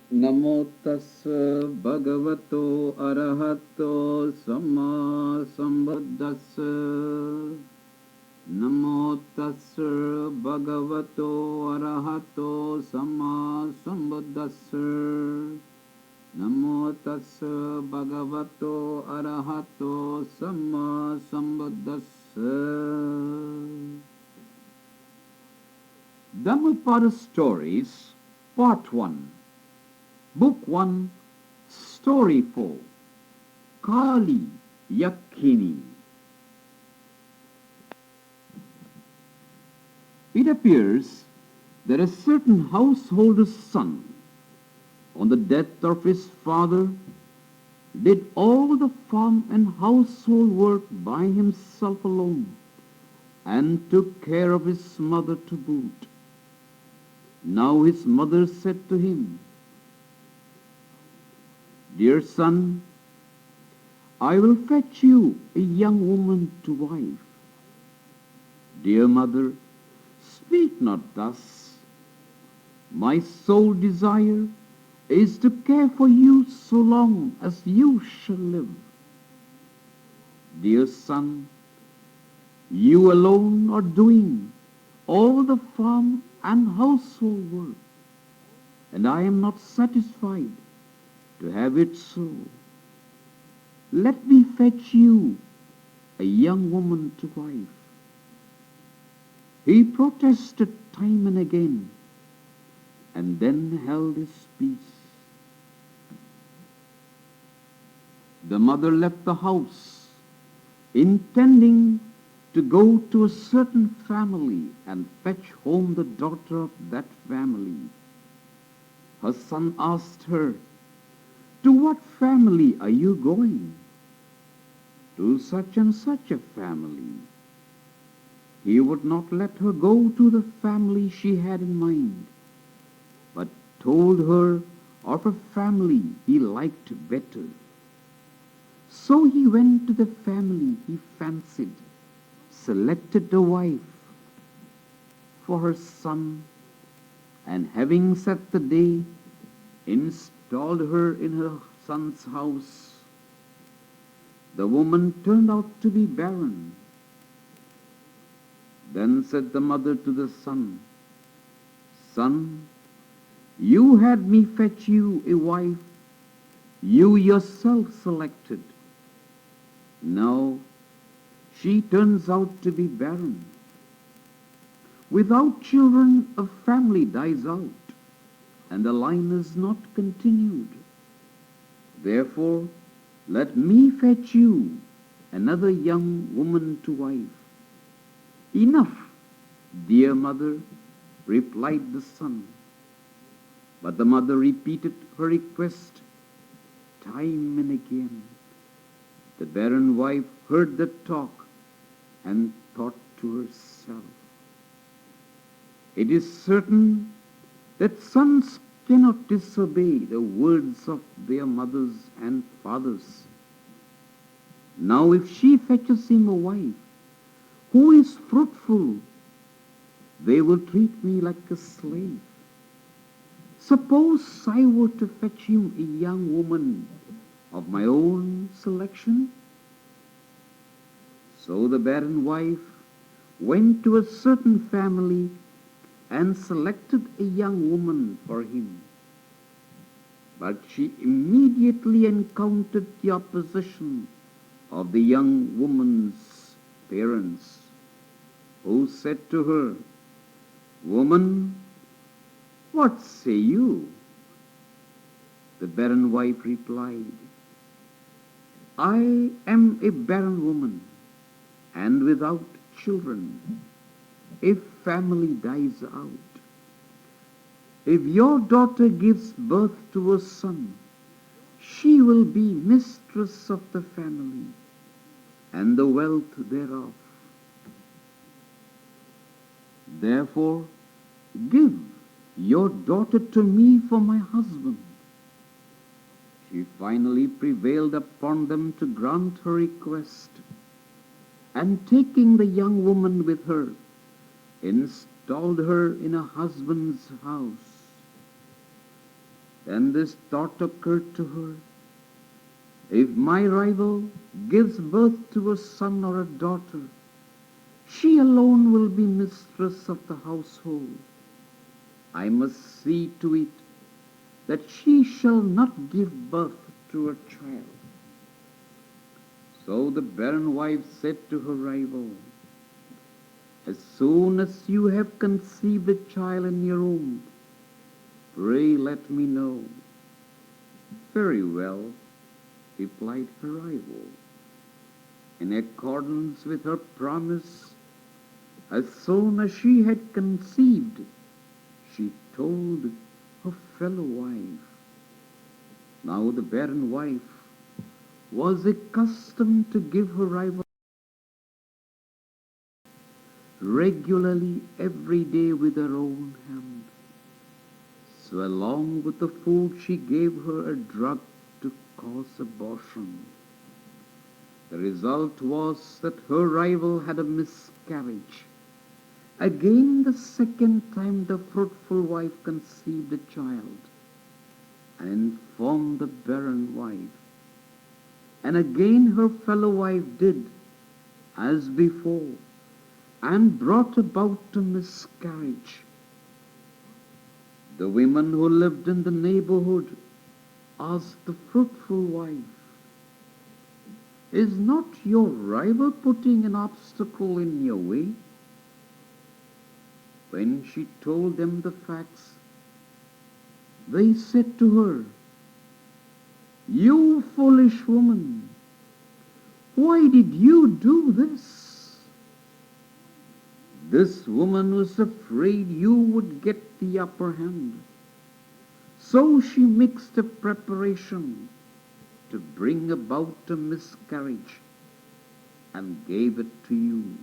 Namo tassa bhagavato arahato samma sambuddhassa. Namo tassa bhagavato arahato samma sambuddhassa. Namo tassa bhagavato arahato samma sambuddhassa. Dhammapada Stories, Part 1. Book 1, Story 4. Kali Yakkhini. It appears that a certain householder's son, on the death of his father, did all the farm and household work by himself alone, and took care of his mother to boot. Now his mother said to him, "Dear son, I will fetch you a young woman to wife." "Dear mother, speak not thus. My sole desire is to care for you so long as you shall live." "Dear son, you alone are doing all the farm and household work, and I am not satisfied to have it so. Let me fetch you a young woman to wife." He protested time and again, and then held his peace. The mother left the house, intending to go to a certain family and fetch home the daughter of that family. Her son asked her, "To what family are you going?" "To such and such a family." He would not let her go to the family she had in mind, but told her of a family he liked better. So he went to the family he fancied, selected a wife for her son, and having set the day, installed her in her son's house. The woman turned out to be barren. Then said the mother to the son, "Son, you had me fetch you a wife you yourself selected. Now she turns out to be barren. Without children, a family dies out, and the line is not continued. Therefore, let me fetch you another young woman to wife." "Enough, dear mother," replied the son. But the mother repeated her request time and again. The barren wife heard the talk and thought to herself, "It is certain that sons cannot disobey the words of their mothers and fathers. Now if she fetches him a wife who is fruitful, they will treat me like a slave. Suppose I were to fetch him a young woman of my own selection?" So the barren wife went to a certain family and selected a young woman for him. But she immediately encountered the opposition of the young woman's parents, who said to her, "Woman, what say you?" The barren wife replied, "I am a barren woman and without children. A family dies out. If your daughter gives birth to a son, she will be mistress of the family and the wealth thereof. Therefore, give your daughter to me for my husband." She finally prevailed upon them to grant her request, and taking the young woman with her, installed her in a husband's house. Then this thought occurred to her: if my rival gives birth to a son or a daughter, she alone will be mistress of the household. I must see to it that she shall not give birth to a child. So the barren wife said to her rival, as soon as you have conceived a child in your womb, pray let me know. Very well, replied her rival. In accordance with her promise, as soon as she had conceived, she told her fellow wife. Now the barren wife was accustomed to give her rival regularly every day with her own hand. So along with the food she gave her a drug to cause abortion. The result was that her rival had a miscarriage. Again, the second time, the fruitful wife conceived a child and informed the barren wife. And again her fellow wife did as before and brought about a miscarriage. The women who lived in the neighborhood asked the fruitful wife, is not your rival putting an obstacle in your way? When she told them the facts, they said to her, you foolish woman, why did you do this? This woman was afraid you would get the upper hand. So she mixed a preparation to bring about a miscarriage and gave it to you.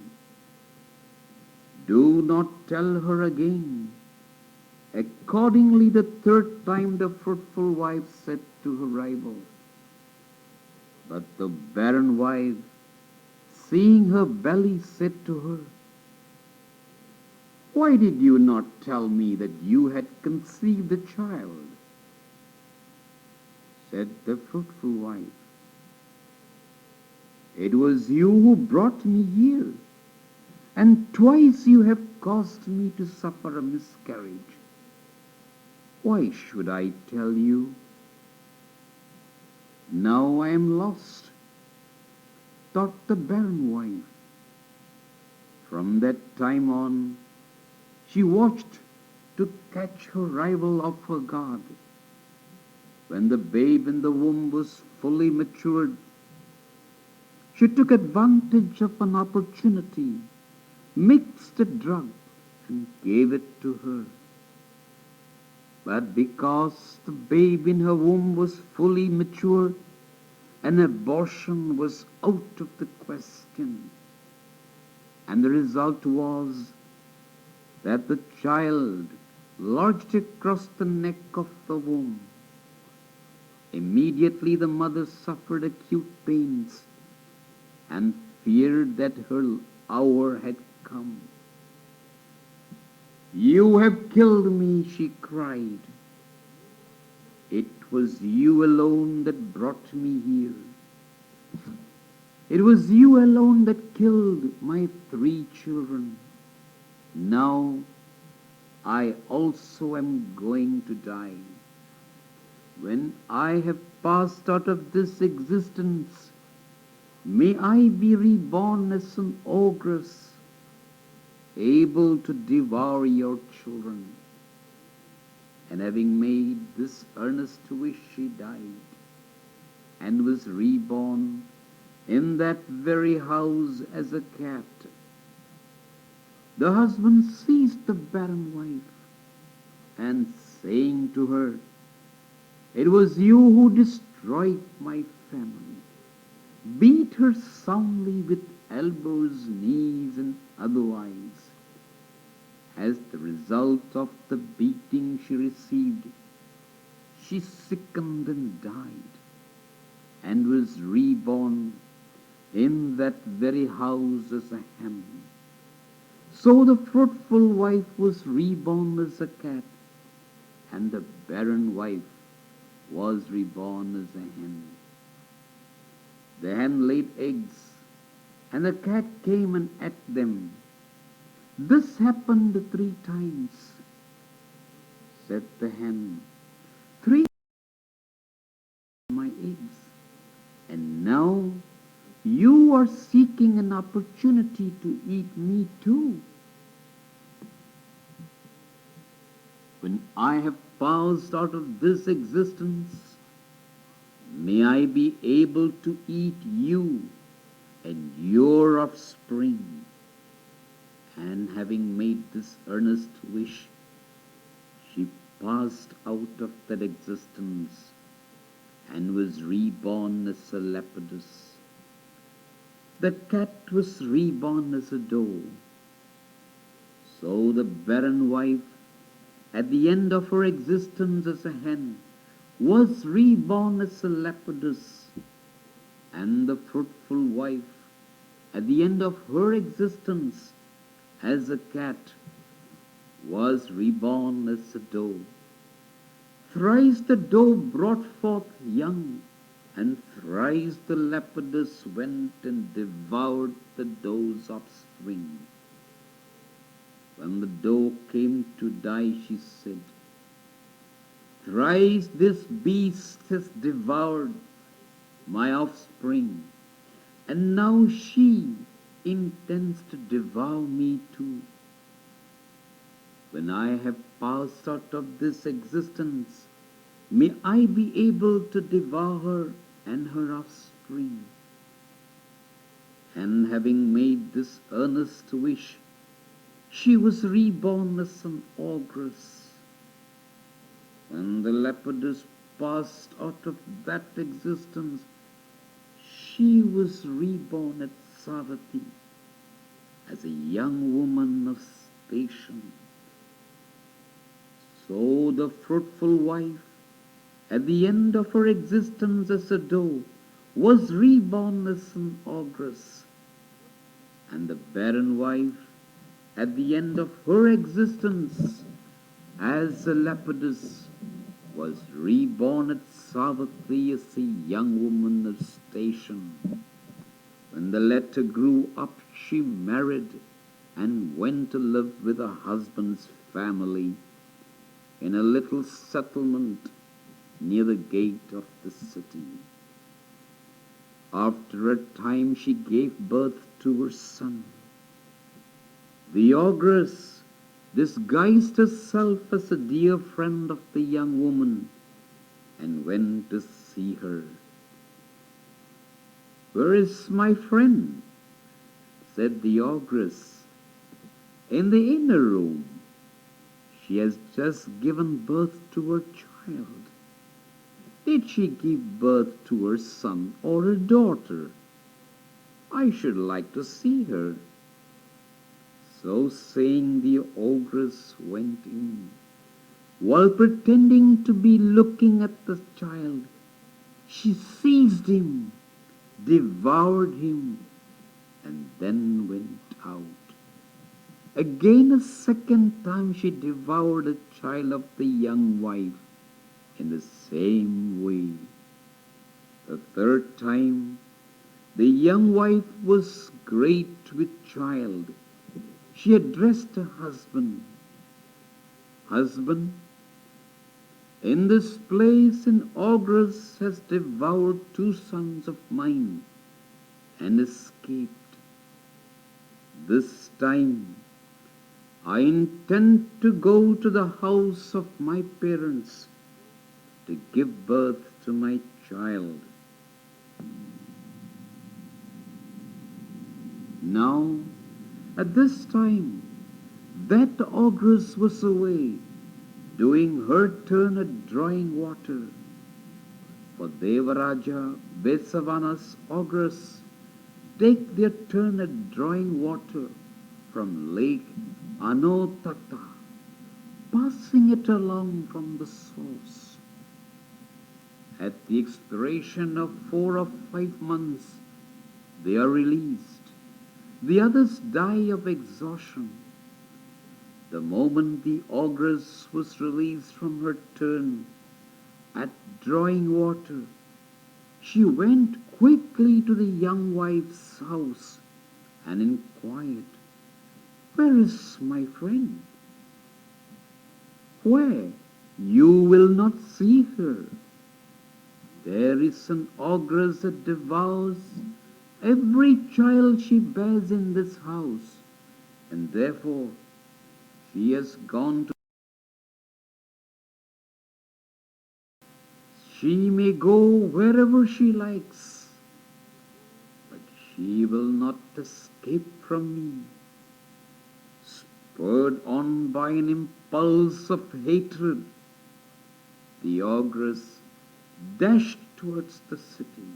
Do not tell her again. Accordingly, the third time the fruitful wife said to her rival. But the barren wife, seeing her belly, said to her, why did you not tell me that you had conceived a child? Said the fruitful wife, it was you who brought me here, and twice you have caused me to suffer a miscarriage. Why should I tell you? Now I am lost, thought the barren wife. From that time on, she watched to catch her rival off her guard. When the babe in the womb was fully matured, she took advantage of an opportunity, mixed a drug, and gave it to her. But because the babe in her womb was fully mature, an abortion was out of the question. And the result was that the child lodged across the neck of the womb. Immediately the mother suffered acute pains and feared that her hour had come. You have killed me, she cried. It was you alone that brought me here. It was you alone that killed my 3 children. Now I also am going to die. When I have passed out of this existence, may I be reborn as an ogress, able to devour your children. And having made this earnest wish, she died, and was reborn in that very house as a cat. The husband seized the barren wife, and saying to her, it was you who destroyed my family, beat her soundly with elbows, knees, and otherwise. As the result of the beating she received, she sickened and died, and was reborn in that very house as a hen. So the fruitful wife was reborn as a cat, and the barren wife was reborn as a hen. The hen laid eggs, and the cat came and ate them. This happened 3 times, said the hen. 3 my eggs, and now you are seeking an opportunity to eat me too. When I have passed out of this existence, may I be able to eat you and your offspring. And having made this earnest wish, she passed out of that existence and was reborn as a leopardess. The cat was reborn as a doe. So the barren wife, at the end of her existence as a hen, was reborn as a leopardess, and the fruitful wife, at the end of her existence as a cat, was reborn as a doe. Thrice the doe brought forth young, and thrice the leopardess went and devoured the doe's offspring. When the doe came to die, she said, "Thrice this beast has devoured my offspring, and now she intends to devour me too. When I have passed out of this existence, may I be able to devour her and her offspring." And having made this earnest wish, she was reborn as an ogress. When the leopardess passed out of that existence, she was reborn at Savati as a young woman of station. So the fruitful wife, at the end of her existence as a doe, was reborn as an ogress, and the barren wife, at the end of her existence as a leopardess, was reborn at Savati as a young woman of station. When the latter grew up, she married and went to live with her husband's family in a little settlement near the gate of the city. After a time she gave birth to her son. The ogress disguised herself as a dear friend of the young woman and went to see her. "Where is my friend?" said the ogress. "In the inner room. She has just given birth to her child." "Did she give birth to her son or a daughter? I should like to see her." So saying, the ogress went in. While pretending to be looking at the child, she seized him, devoured him, and then went out. Again, a second time, she devoured a child of the young wife in the same way. The third time, the young wife was great with child. She addressed her husband, "Husband, in this place an ogress has devoured 2 sons of mine and escaped. This time I intend to go to the house of my parents to give birth to my child." Now, at this time, that ogress was away, doing her turn at drawing water. For Devaraja, Vesavana's ogress, take their turn at drawing water from Lake Anotata, passing it along from the source. At the expiration of 4 or 5 months, they are released. The others die of exhaustion. The moment the ogress was released from her turn, At drawing water, she went quickly to the young wife's house and inquired, "Where is my friend?" "Where? You will not see her. There is an ogress that devours every child she bears in this house, and therefore she has gone to... She may go wherever she likes, but she will not escape from me." Spurred on by an impulse of hatred, the ogress dashed towards the city.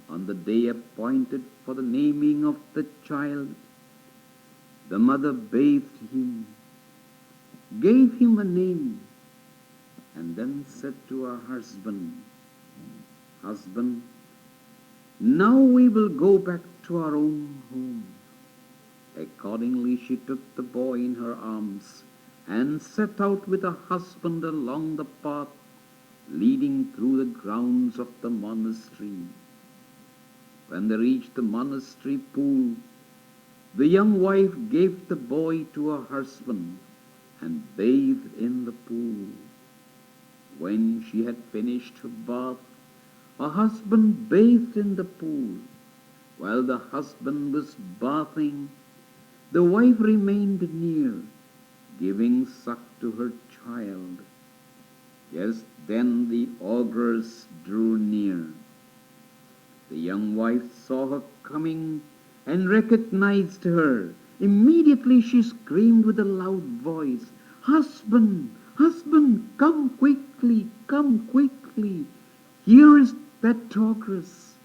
On the day appointed for the naming of the child, the mother bathed him, gave him a name, and then said to her husband, "Husband, now we will go back to our own home." Accordingly, she took the boy in her arms and set out with her husband along the path leading through the grounds of the monastery. When they reached the monastery pool, the young wife gave the boy to her husband and bathed in the pool. When she had finished her bath, her husband bathed in the pool. While the husband was bathing, the wife remained near, giving suck to her child. Just then the ogress drew near. The young wife saw her coming and recognized her. Immediately she screamed with a loud voice, "Husband, husband, come quickly, come quickly. Here is that ogress."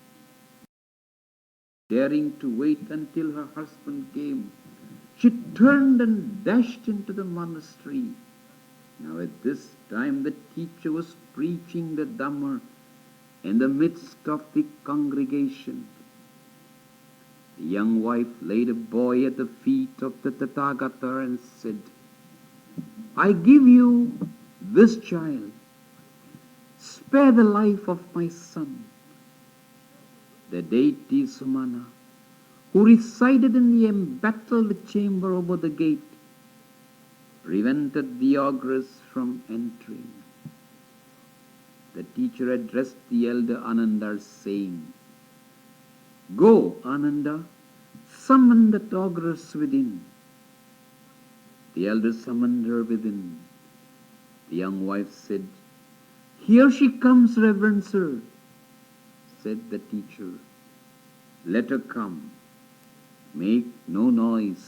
Daring to wait until her husband came, she turned and dashed into the monastery. Now at this time the teacher was preaching the Dhamma in the midst of the congregation. The young wife laid a boy at the feet of the Tathagata and said, "I give you this child. Spare the life of my son." The deity Sumana, who resided in the embattled chamber over the gate, prevented the ogress from entering. The teacher addressed the elder Ananda, saying, "Go, Ananda, summon the ogress within." The elder summoned her within. The young wife said, "Here she comes, reverend sir." Said the teacher, "Let her come. Make no noise."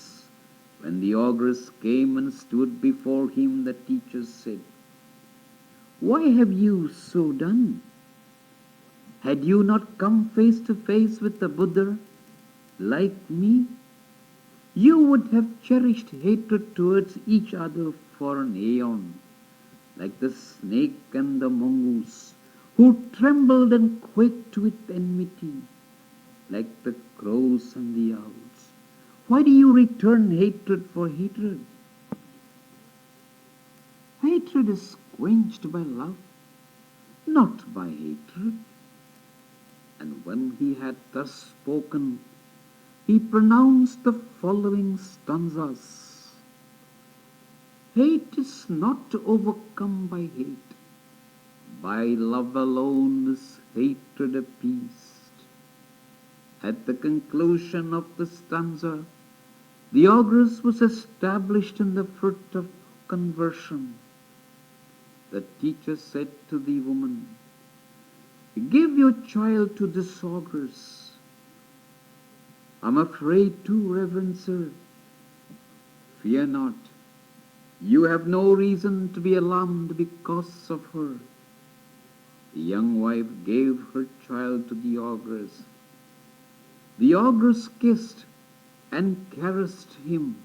When the ogress came and stood before him, the teacher said, "Why have you so done? Had you not come face to face with the Buddha, like me, you would have cherished hatred towards each other for an aeon, like the snake and the mongoose, who trembled and quaked with enmity, like the crows and the owls. Why do you return hatred for hatred? Hatred is quenched by love, not by hatred." And when he had thus spoken, he pronounced the following stanzas. "Hate is not overcome by hate. By love alone is hatred appeased." At the conclusion of the stanza, the ogress was established in the fruit of conversion. The teacher said to the woman, "Give your child to this ogress." "I'm afraid too, reverend sir." "Fear not. You have no reason to be alarmed because of her." The young wife gave her child to the ogress. The ogress kissed and caressed him,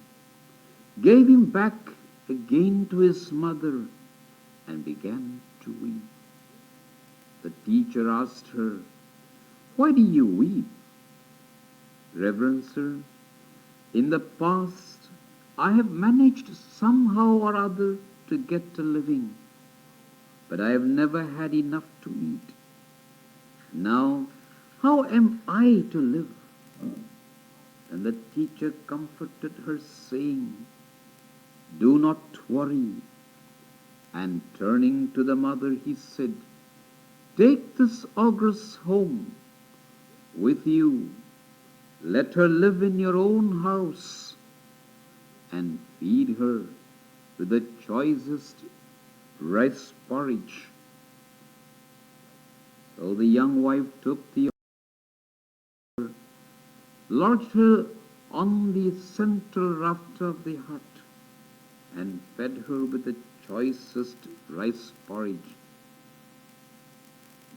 gave him back again to his mother, and began to weep. The teacher asked her, "Why do you weep?" "Reverend sir, in the past I have managed somehow or other to get a living. but I have never had enough to eat. Now, how am I to live? And the teacher comforted her, saying, Do not worry. And turning to the mother, he said, Take this ogress home with you. Let her live in your own house, and feed her with the choicest rice porridge. So the young wife took the ogress, lodged her on the central rafter of the hut, and fed her with the choicest rice porridge.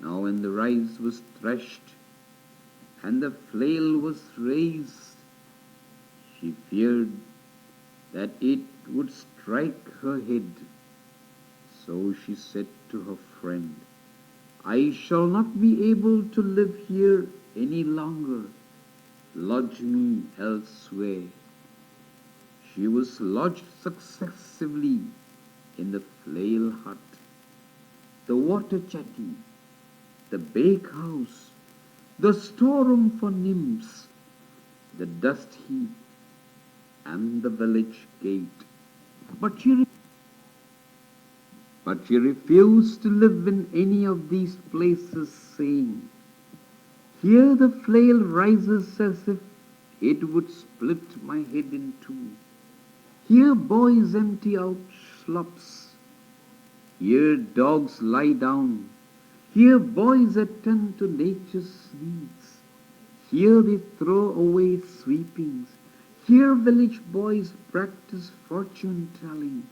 Now when the rice was threshed and the flail was raised, she feared that it would strike her head. So she said to her friend, I shall not be able to live here any longer. Lodge me elsewhere. She was lodged successively in the flail hut, the water jetty, the bakehouse, the storeroom for nymphs, the dust heap, and the village gate. But she refused to live in any of these places, saying, Here the flail rises as if it would split my head in two. Here boys empty out slops. Here dogs lie down. Here boys attend to nature's needs. Here they throw away sweepings. Here village boys practice fortune telling.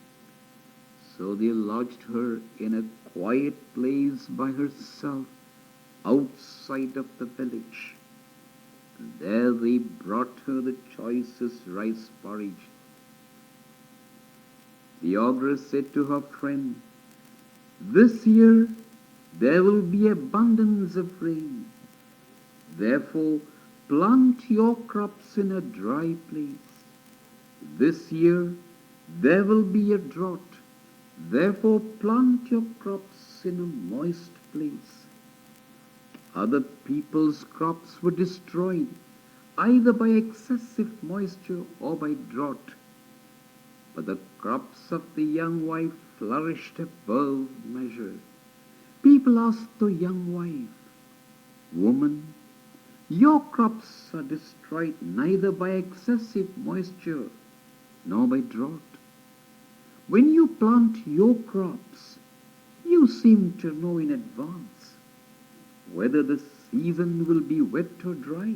So they lodged her in a quiet place by herself outside of the village. And there they brought her the choicest rice porridge. The ogress said to her friend, This year there will be abundance of rain. Therefore plant your crops in a dry place. This year there will be a drought. Therefore plant your crops in a moist place. Other people's crops were destroyed, either by excessive moisture or by drought. But the crops of the young wife flourished above measure. People asked the young wife, Woman, your crops are destroyed neither by excessive moisture nor by drought. When you plant your crops, you seem to know in advance whether the season will be wet or dry.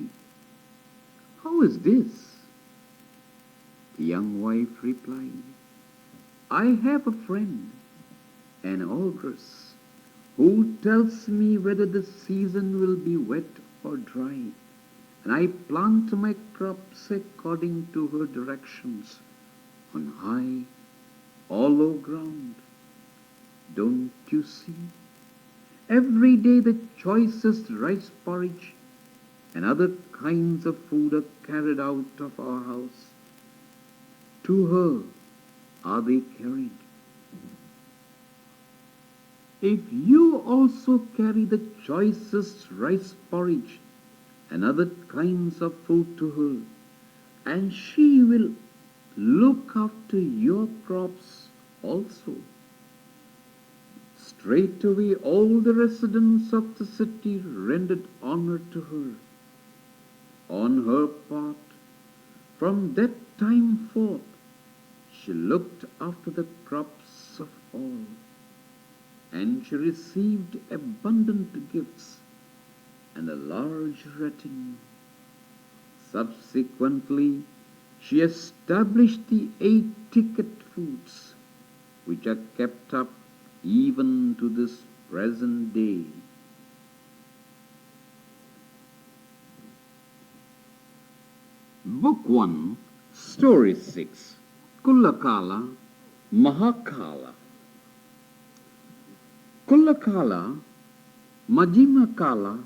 How is this? The young wife replied, I have a friend, an ogress, who tells me whether the season will be wet or dry, and I plant my crops according to her directions on high, hollow ground. Don't you see? Every day the choicest rice porridge and other kinds of food are carried out of our house. To her are they carried. If you also carry the choicest rice porridge and other kinds of food to her, and she will look after your crops also. Straightway all the residents of the city rendered honor to her. On her part, from that time forth, she looked after the crops of all, and she received abundant gifts and a large retinue. Subsequently, she established the 8 ticket foods, which are kept up even to this present day. Book 1, Story 6, Cullakala, Mahakala. Cullakala, Majjimakala,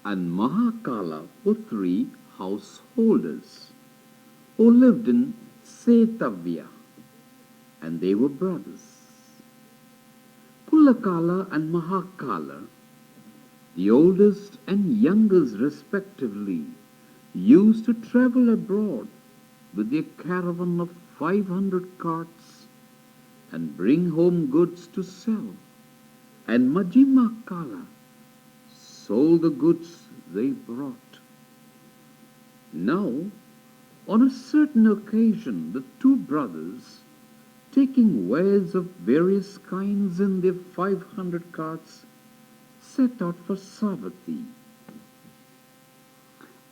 and Mahakala were 3 householders who lived in Setavya, and they were brothers. Cullakala and Mahakala, the oldest and youngest respectively, used to travel abroad with their caravan of 500 carts and bring home goods to sell, and Mahakala sold the goods they brought. Now, on a certain occasion, the two brothers, taking wares of various kinds in their 500 carts, set out for Savatthi,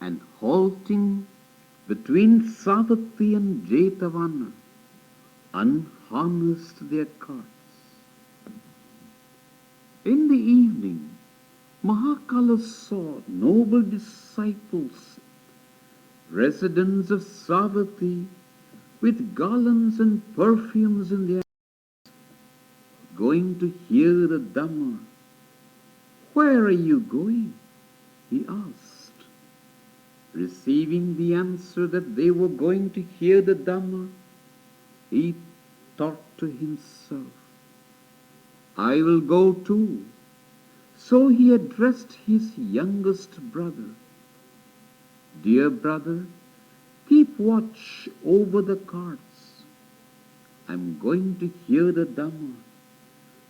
and halting between Savatthi and Jetavana, unharnessed their carts. In the evening, Mahakala saw noble disciples, residents of Savatthi, with garlands and perfumes in their hands, going to hear the Dhamma. "Where are you going?" he asked. Receiving the answer that they were going to hear the Dhamma, he thought to himself, "I will go too." So he addressed his youngest brother, "Dear brother, keep watch over the carts. I am going to hear the Dhamma."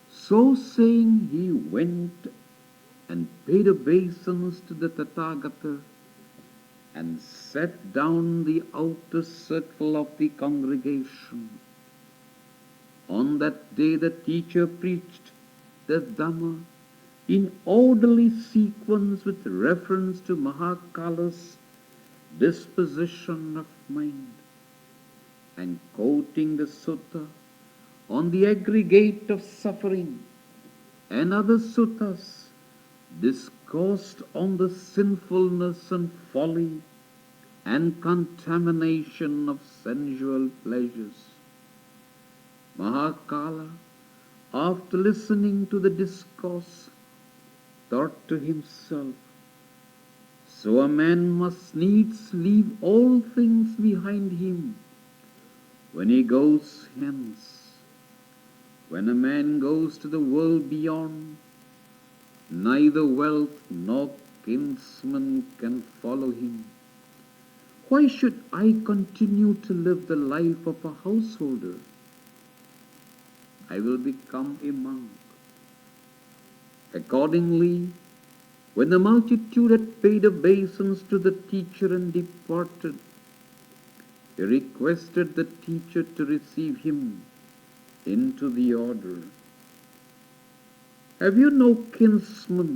So saying, he went and paid obeisance to the Tathagata and sat down in the outer circle of the congregation. On that day the teacher preached the Dhamma in orderly sequence with reference to Mahakala's disposition of mind, and quoting the sutta on the aggregate of suffering and other suttas discoursed on the sinfulness and folly and contamination of sensual pleasures. Mahakala, after listening to the discourse, thought to himself, "So a man must needs leave all things behind him when he goes hence. When a man goes to the world beyond, neither wealth nor kinsman can follow him. Why should I continue to live the life of a householder? I will become a monk." Accordingly, when the multitude had paid obeisance to the teacher and departed, he requested the teacher to receive him into the order. "Have you no kinsman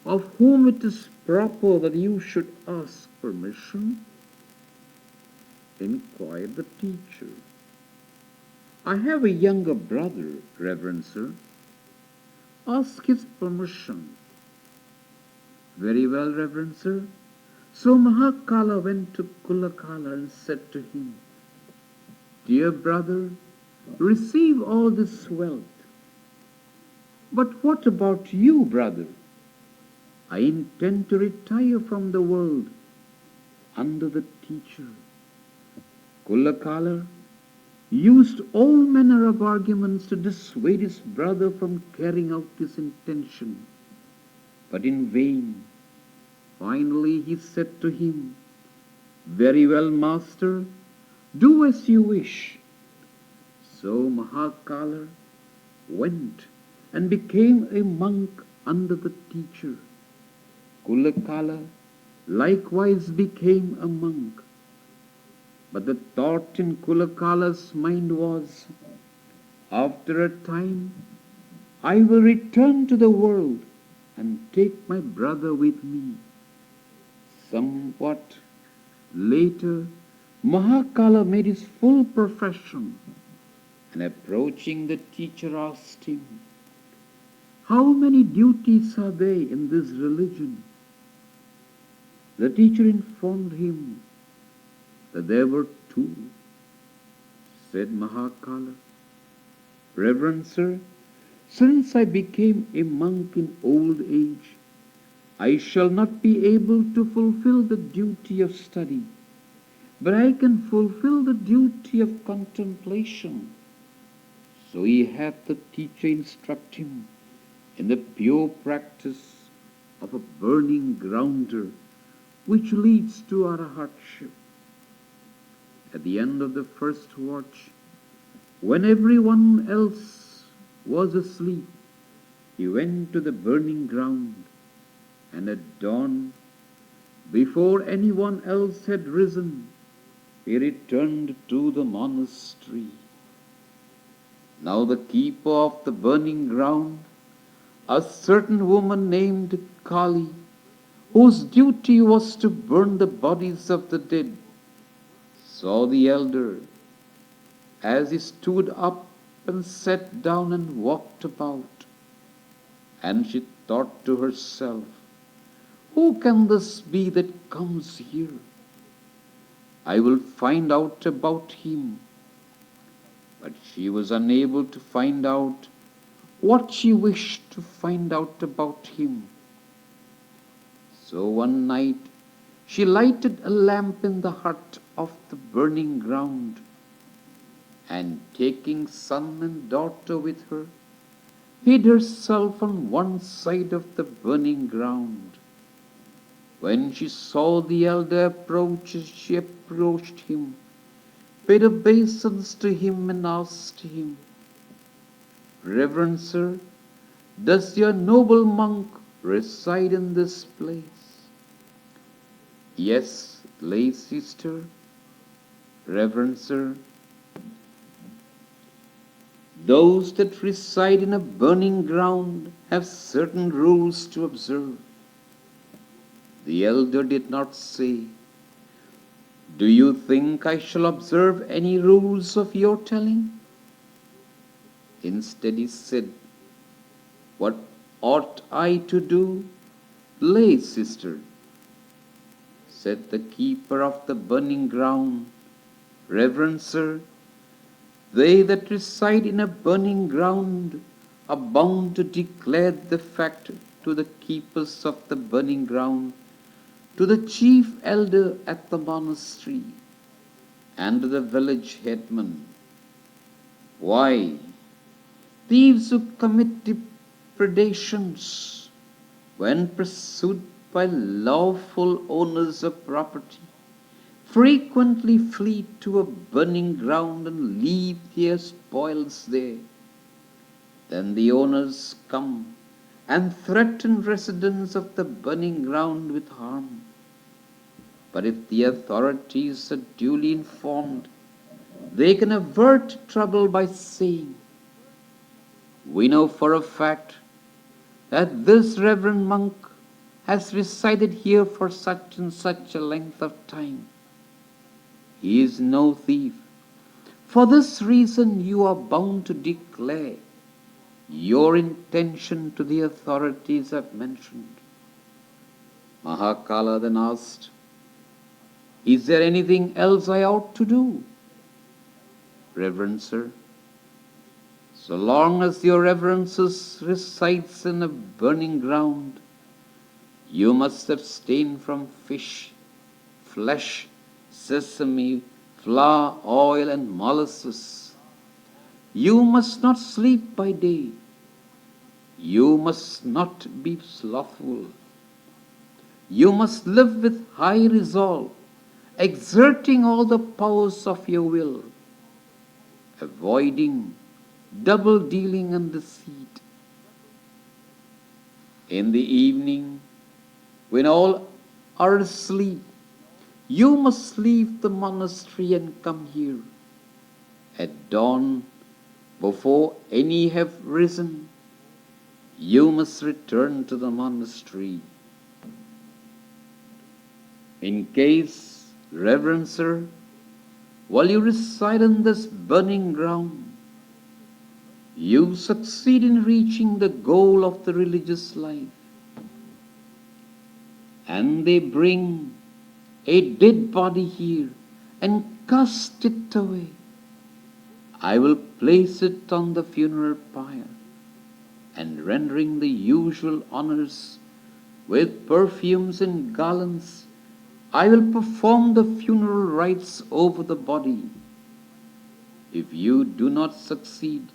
of whom it is proper that you should ask permission?" inquired the teacher. "I have a younger brother, Reverend Sir. Ask his permission." "Very well, Reverend Sir." So Mahakala went to Cullakala and said to him, "Dear brother, receive all this wealth. But what about you, brother?" "I intend to retire from the world under the teacher." Cullakala used all manner of arguments to dissuade his brother from carrying out his intention, but in vain. Finally he said to him, "Very well, master, do as you wish." So Mahakala went and became a monk under the teacher. Cullakala likewise became a monk. But the thought in Cullakala's mind was, "After a time, I will return to the world and take my brother with me." Somewhat later, Mahakala made his full profession, and approaching the teacher asked him, "How many duties are there in this religion?" The teacher informed him that there were two. Said Mahakala, "Reverend Sir, since I became a monk in old age, I shall not be able to fulfill the duty of study, but I can fulfill the duty of contemplation." So he had the teacher instruct him in the pure practice of a burning grounder which leads to our hardship. At the end of the first watch, when everyone else was asleep, he went to the burning ground, and at dawn, before anyone else had risen, he returned to the monastery. Now the keeper of the burning ground, a certain woman named Kali, whose duty was to burn the bodies of the dead, saw the elder as he stood up and sat down and walked about. And she thought to herself, "Who can this be that comes here? I will find out about him." But she was unable to find out what she wished to find out about him. So one night she lighted a lamp in the heart of the burning ground, and taking son and daughter with her, hid herself on one side of the burning ground. When she saw the elder approach, she approached him, paid obeisance to him, and asked him, "Reverend sir, does your noble monk reside in this place?" "Yes, lay sister, reverend sir. Those that reside in a burning ground have certain rules to observe." The elder did not say, "Do you think I shall observe any rules of your telling?" Instead he said, "What ought I to do, lay sister?" Said the keeper of the burning ground, "Reverend sir, they that reside in a burning ground are bound to declare the fact to the keepers of the burning ground, to the chief elder at the monastery, and to the village headman. Why, thieves who commit depredations when pursued by lawful owners of property frequently flee to a burning ground and leave their spoils there. Then the owners come and threaten residents of the burning ground with harm. But if the authorities are duly informed, they can avert trouble by saying, 'We know for a fact that this reverend monk has resided here for such and such a length of time. He is no thief. For this reason you are bound to declare your intention to the authorities I've mentioned.'" Mahakala then asked, "Is there anything else I ought to do?" "Reverend sir, so long as your reverences resides in a burning ground, you must abstain from fish, flesh, sesame, flour, oil, and molasses. You must not sleep by day. You must not be slothful. You must live with high resolve, exerting all the powers of your will, avoiding double dealing and deceit. In the evening, when all are asleep, you must leave the monastery and come here. At dawn, before any have risen, you must return to the monastery. In case, reverend sir, while you reside in this burning ground, you succeed in reaching the goal of the religious life, and they bring a dead body here and cast it away, I will place it on the funeral pyre, and rendering the usual honors with perfumes and garlands, I will perform the funeral rites over the body. If you do not succeed,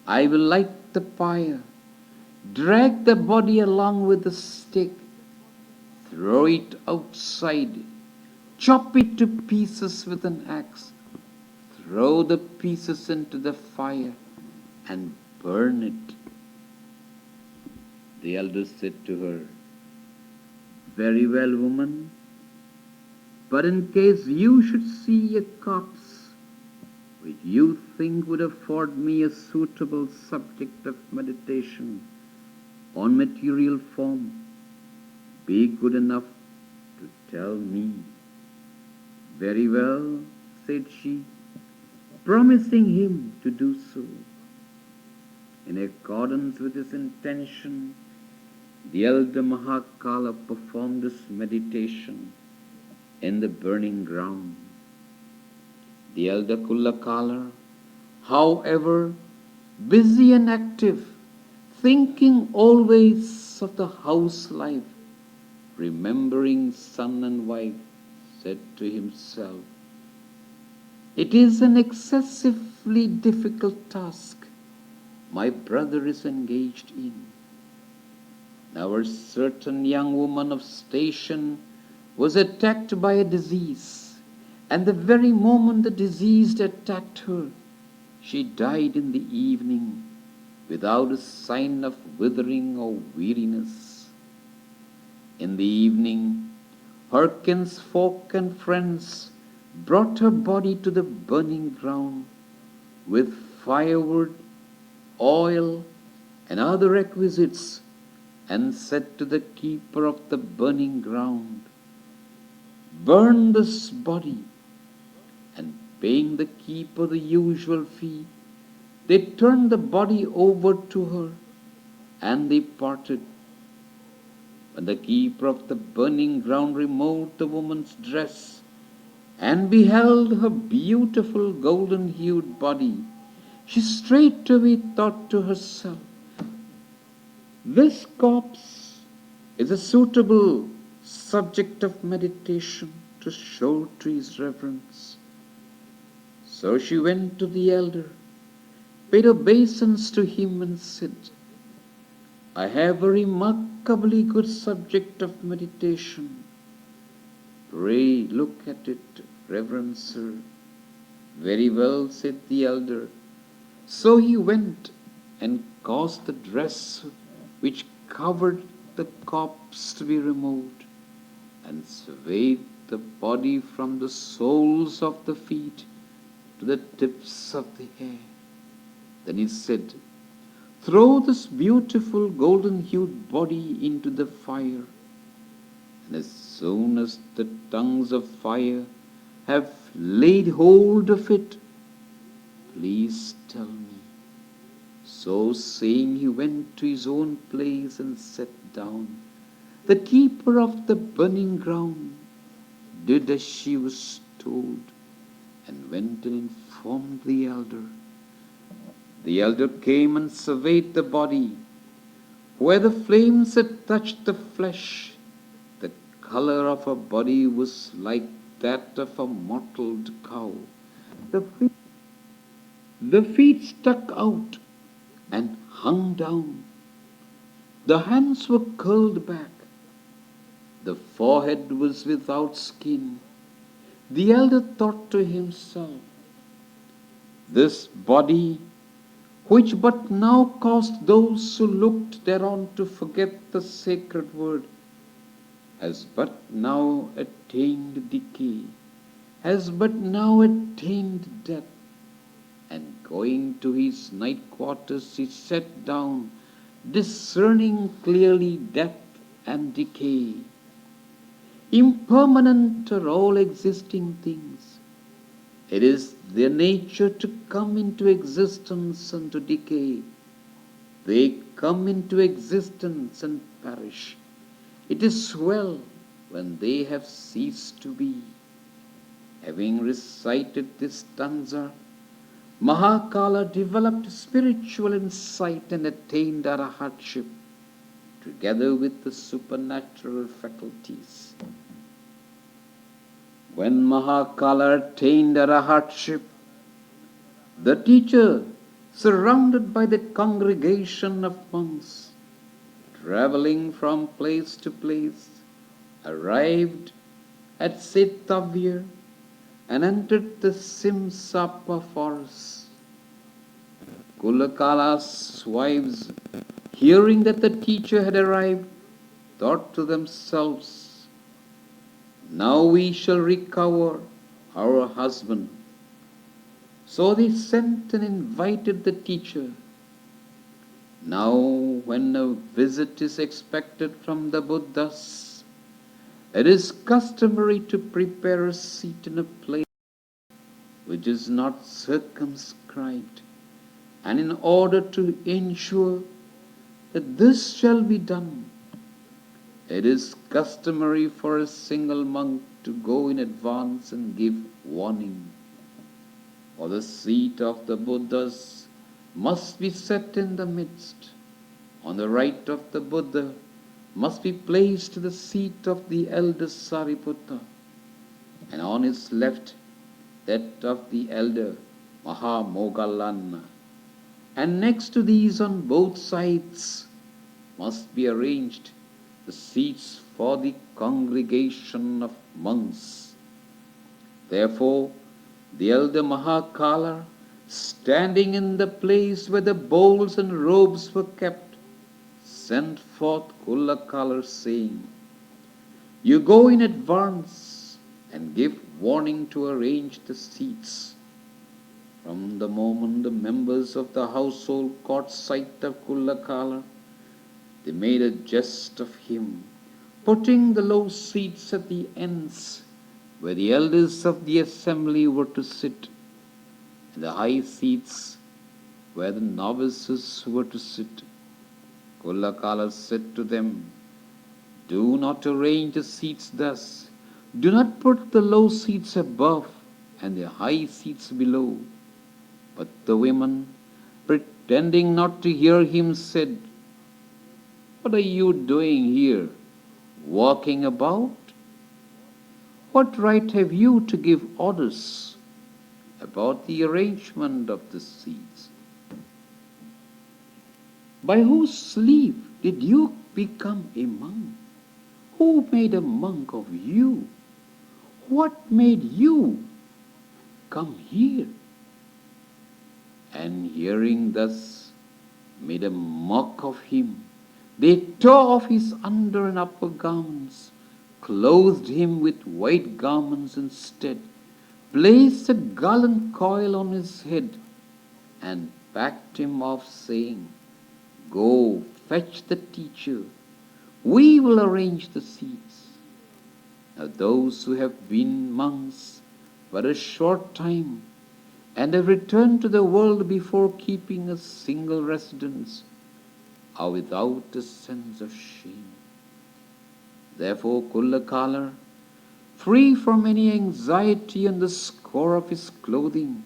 I will light the fire, drag the body along with the stick, throw it outside, chop it to pieces with an axe, throw the pieces into the fire, and burn it. The elder said to her, Very well, woman, but in case you should see a corpse which you think would afford me a suitable subject of meditation on material form, be good enough to tell me. Very well, said she, promising him to do so. In accordance with his intention, the elder Mahakala performed his meditation in the burning ground. The elder Cullakala, however, busy and active, thinking always of the house life, remembering son and wife, said to himself, It is an excessively difficult task my brother is engaged in. Now a certain young woman of station was attacked by a disease, and the very moment the disease attacked her, she died in the evening without a sign of withering or weariness. In the evening, her kinsfolk and friends brought her body to the burning ground with firewood, oil, and other requisites, and said to the keeper of the burning ground, Burn this body. And paying the keeper the usual fee, they turned the body over to her, and they parted. When the keeper of the burning ground removed the woman's dress and beheld her beautiful golden-hued body, she straightway thought to herself, This corpse is a suitable subject of meditation to show to his reverence. So she went to the elder, paid obeisance to him, and said, I have a remarkably good subject of meditation. Pray look at it, reverend sir. Very well, said the elder. So he went and caused the dress which covered the corpse to be removed, and surveyed the body from the soles of the feet to the tips of the hair. Then he said, Throw this beautiful golden-hued body into the fire, and as soon as the tongues of fire have laid hold of it, please tell me. So saying, he went to his own place and sat down. The keeper of the burning ground did as she was told, and went and informed the elder. The elder came and surveyed the body. Where the flames had touched the flesh, the color of her body was like that of a mottled cow. The feet stuck out and hung down. The hands were curled back. The forehead was without skin. The elder thought to himself, This body, which but now caused those who looked thereon to forget the sacred word, has but now attained decay, has but now attained death. And going to his night quarters, he sat down, discerning clearly death and decay. Impermanent are all existing things. It is their nature to come into existence and to decay. They come into existence and perish. It is well when they have ceased to be. Having recited this stanza, Mahakala developed spiritual insight and attained arahatship, together with the supernatural faculties. When Mahakala attained arahatship, the teacher surrounded by the congregation of monks, traveling from place to place, arrived at Setavir and entered the Simsapa forest. Cullakala's wives, hearing that the teacher had arrived, thought to themselves, "Now we shall recover our husband." So they sent and invited the teacher. Now, when a visit is expected from the Buddhas, it is customary to prepare a seat in a place which is not circumscribed, and in order to ensure that this shall be done, it is customary for a single monk to go in advance and give warning. For the seat of the Buddhas must be set in the midst. On the right of the Buddha must be placed the seat of the elder Sariputta, and on his left that of the elder Mahamoggallana. And next to these on both sides must be arranged the seats for the congregation of monks. Therefore, the elder Mahakala, standing in the place where the bowls and robes were kept, sent forth Cullakala, saying, "You go in advance and give warning to arrange the seats." From the moment the members of the household caught sight of Cullakala, they made a jest of him, putting the low seats at the ends where the elders of the assembly were to sit, and the high seats where the novices were to sit. Cullakala said to them, "Do not arrange the seats thus. Do not put the low seats above and the high seats below." But the women, pretending not to hear him, said, "What are you doing here, walking about? What right have you to give orders about the arrangement of the seats? By whose leave did you become a monk? Who made a monk of you? What made you come here?" And hearing thus, made a mock of him. They tore off his under and upper garments, clothed him with white garments instead, placed a garland coil on his head, and packed him off, saying, "Go, fetch the teacher. We will arrange the seats." Now those who have been monks for a short time and have returned to the world before keeping a single residence are without a sense of shame. Therefore Cullakala, free from any anxiety on the score of his clothing,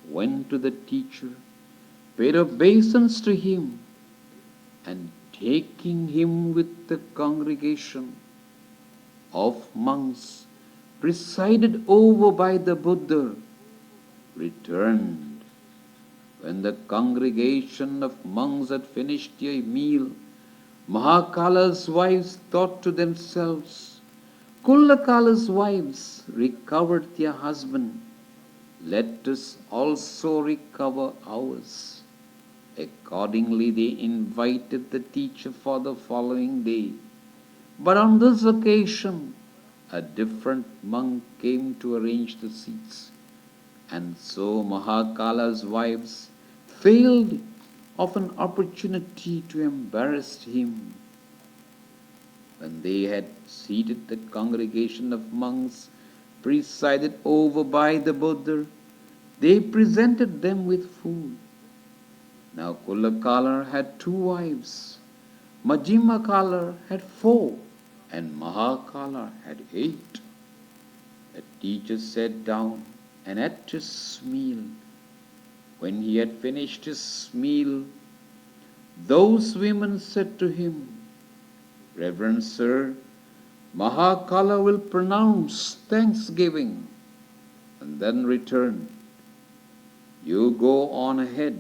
went to the teacher, paid obeisance to him, and taking him with the congregation of monks presided over by the Buddha, returned. When the congregation of monks had finished their meal, Mahakala's wives thought to themselves, "Cullakala's wives recovered their husband. Let us also recover ours." Accordingly, they invited the teacher for the following day. But on this occasion, a different monk came to arrange the seats. And so Mahakala's wives failed of an opportunity to embarrass him. When they had seated the congregation of monks presided over by the Buddha, they presented them with food. Now Cullakala had 2 wives, Majjimakala had 4, and Mahakala had 8. The teacher sat down and ate his meal. When he had finished his meal, those women said to him, "Reverend Sir, Mahakala will pronounce thanksgiving and then return. You go on ahead.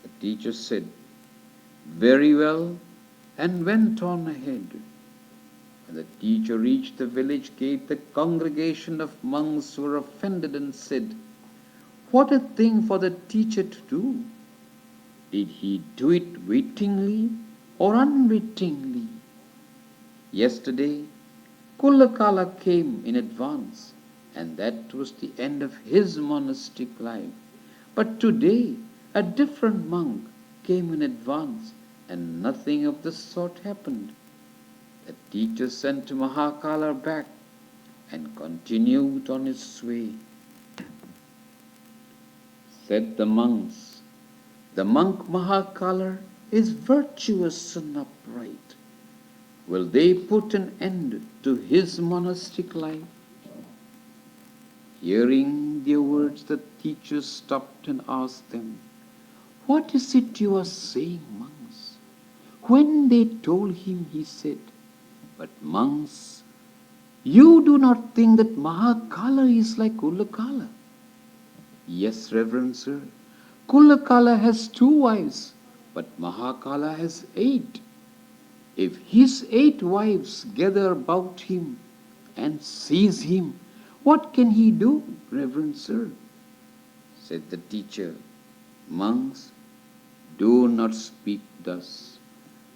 The teacher said, very well, and went on ahead. When the teacher reached the village gate, the congregation of monks were offended and said, what a thing for the teacher to do! Did he do it wittingly or unwittingly? Yesterday, Cullakala came in advance, and that was the end of his monastic life. But today, a different monk came in advance, and nothing of the sort happened. The teacher sent Mahakala back and continued on his way. Said the monks, the monk Mahakala is virtuous and upright. Will they put an end to his monastic life? Hearing their words, the teacher stopped and asked them, what is it you are saying, monks? When they told him, he said, but monks, you do not think that Mahakala is like Cullakala? Yes, Reverend Sir. Cullakala has 2 wives, but Mahakala has 8. If his 8 wives gather about him and seize him, what can he do, Reverend Sir? Said the teacher, monks, do not speak thus.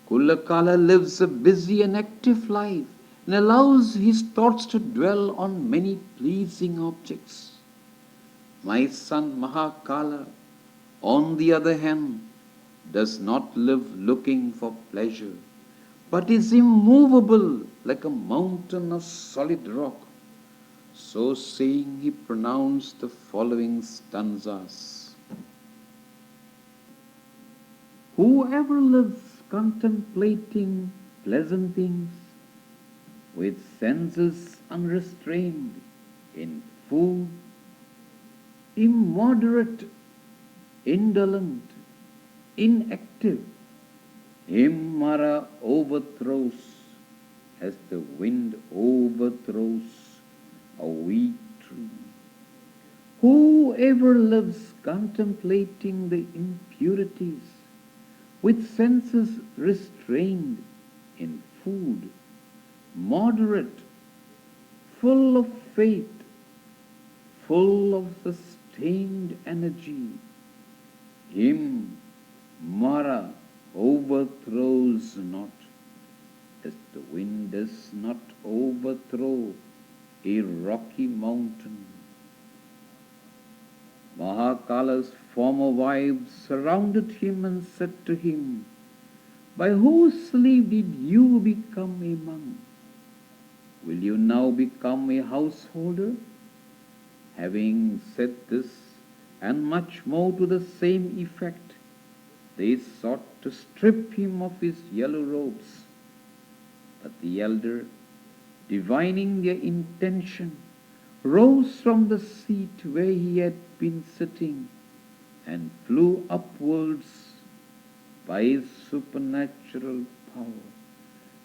Cullakala lives a busy and active life and allows his thoughts to dwell on many pleasing objects. My son Mahakala, on the other hand, does not live looking for pleasure, but is immovable like a mountain of solid rock. So saying, he pronounced the following stanzas. Whoever lives contemplating pleasant things, with senses unrestrained in food, immoderate, indolent, inactive, him Mara overthrows as the wind overthrows a weak tree. Whoever lives contemplating the impurities, with senses restrained in food, moderate, full of faith, full of sustained energy, him Mara overthrows not, as the wind does not overthrow a rocky mountain. Mahakala's former wives surrounded him and said to him, by whose sleeve did you become a monk? Will you now become a householder? Having said this, and much more to the same effect, they sought to strip him of his yellow robes. But the elder, divining their intention, rose from the seat where he had been sitting and flew upwards by his supernatural power,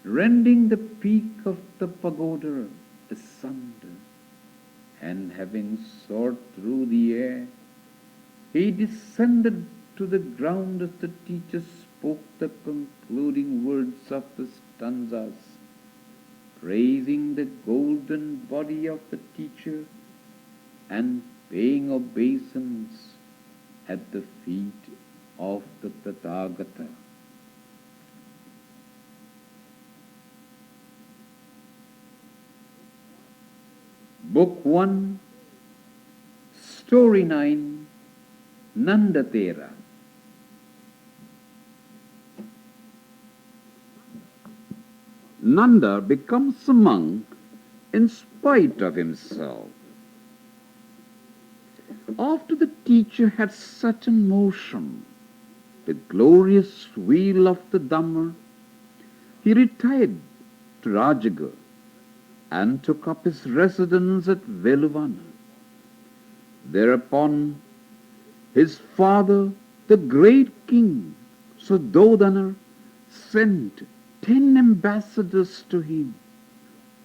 rending the peak of the pagoda asunder. And having soared through the air, he descended to the ground as the teacher spoke the concluding words of the stanzas, praising the golden body of the teacher and paying obeisance at the feet of the Tathagata. Book 1, Story 9, Nanda Thera. Nanda becomes a monk in spite of himself. After the teacher had set in motion the glorious wheel of the Dhamma, he retired to Rajagarh and took up his residence at Veluvana. Thereupon his father, the great king Suddhodana, sent 10 ambassadors to him,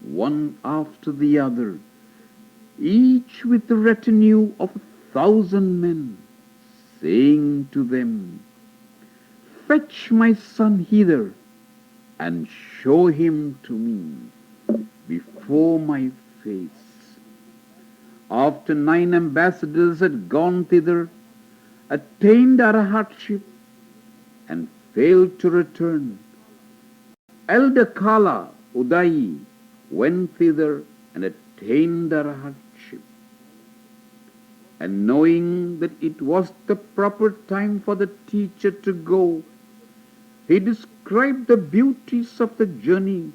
one after the other, each with a retinue of 1,000 men, saying to them, "Fetch my son hither, and show him to me before my face." After 9 ambassadors had gone thither, attained Arahatship, and failed to return, elder Kala Udayi went thither and attained Arahatship. And knowing that it was the proper time for the teacher to go, he described the beauties of the journey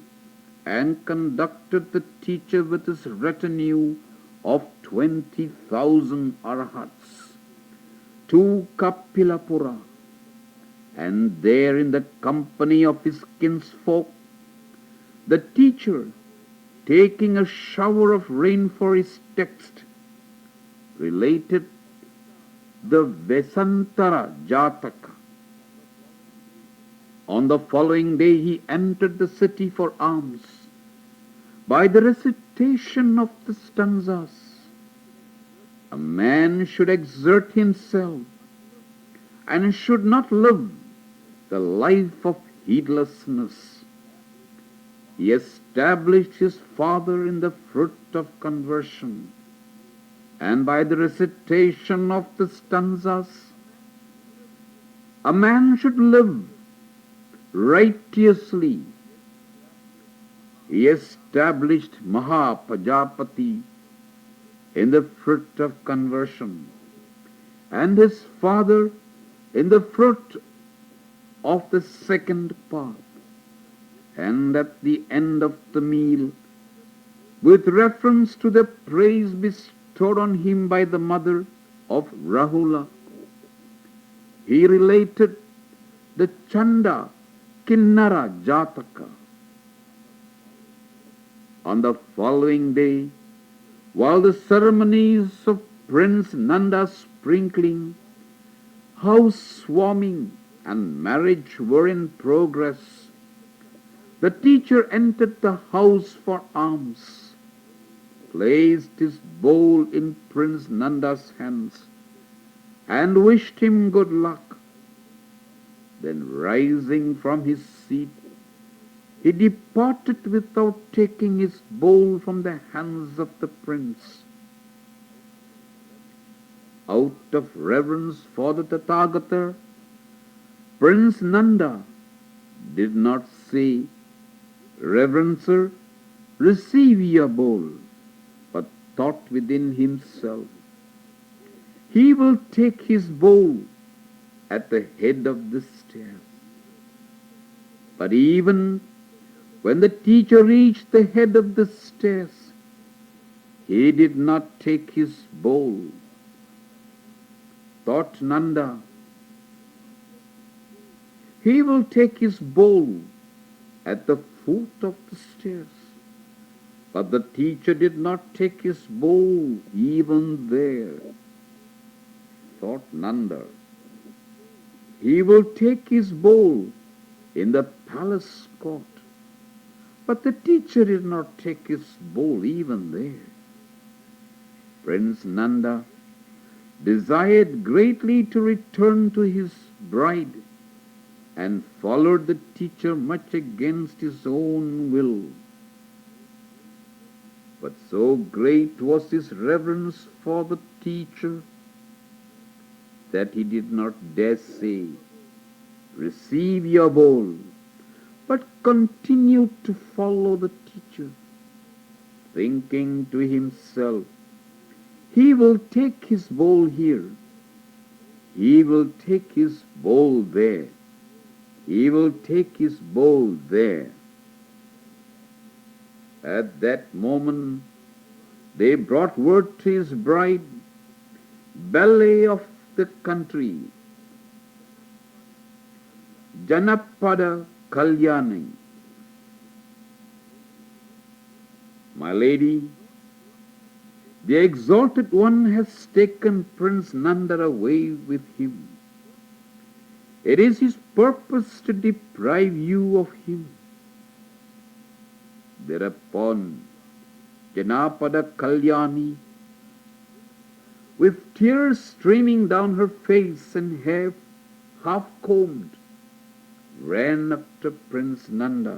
and conducted the teacher with his retinue of 20,000 Arahats to Kapilapura. And there, in the company of his kinsfolk, the teacher, taking a shower of rain for his text, related the Vesantara Jataka. On the following day he entered the city for alms. By the recitation of the stanzas, a man should exert himself and should not live the life of heedlessness. He established his father in the fruit of conversion, and by the recitation of the stanzas, a man should live righteously. He established Mahapajapati in the fruit of conversion, and his father in the fruit of the second path. And at the end of the meal, with reference to the praise bestowed on him by the mother of Rahula, he related the Chanda Kinnara Jataka. On the following day, while the ceremonies of Prince Nanda's sprinkling, house warming, and marriage were in progress, the teacher entered the house for alms, placed his bowl in Prince Nanda's hands, and wished him good luck. Then, rising from his seat, he departed without taking his bowl from the hands of the prince. Out of reverence for the Tathagata, Prince Nanda did not say, "Reverencer, receive your bowl," but thought within himself, "He will take his bowl at the head of the stairs." But even when the teacher reached the head of the stairs, he did not take his bowl. Thought Nanda, "He will take his bowl at the foot of the stairs." But the teacher did not take his bowl even there. Thought Nanda, "He will take his bowl in the palace court." But the teacher did not take his bowl even there. Prince Nanda desired greatly to return to his bride, and followed the teacher much against his own will. But so great was his reverence for the teacher that he did not dare say, "Receive your bowl," but continued to follow the teacher, thinking to himself, "He will take his bowl here, he will take his bowl there, he will take his bowl there." At that moment they brought word to his bride, ballet of the country, Dhammapada Kalyani, "My lady, the Exalted One has taken Prince Nanda away with him. It is his purpose to deprive you of him." Thereupon Dhammapada Kalyani, with tears streaming down her face and hair half combed, ran up to Prince Nanda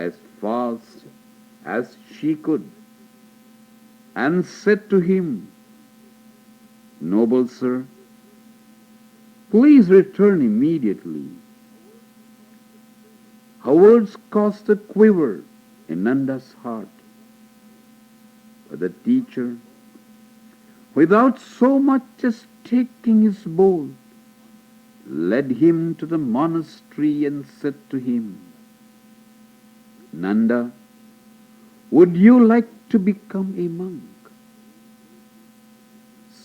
as fast as she could and said to him, "Noble sir, please return immediately." Her words caused a quiver in Nanda's heart. But the teacher, without so much as taking his bowl, led him to the monastery and said to him, "Nanda, would you like to become a monk?"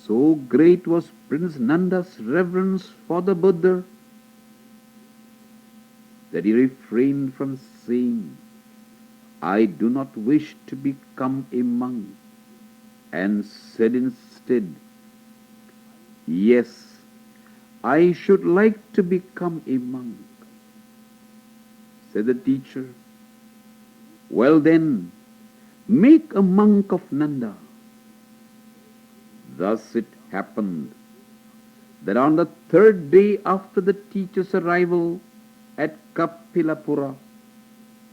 So great was Prince Nanda's reverence for the Buddha that he refrained from saying, "I do not wish to become a monk," and said instead, "Yes, I should like to become a monk." Said the teacher, "Well then, make a monk of Nanda." Thus it happened that on the third day after the teacher's arrival at Kapilapura,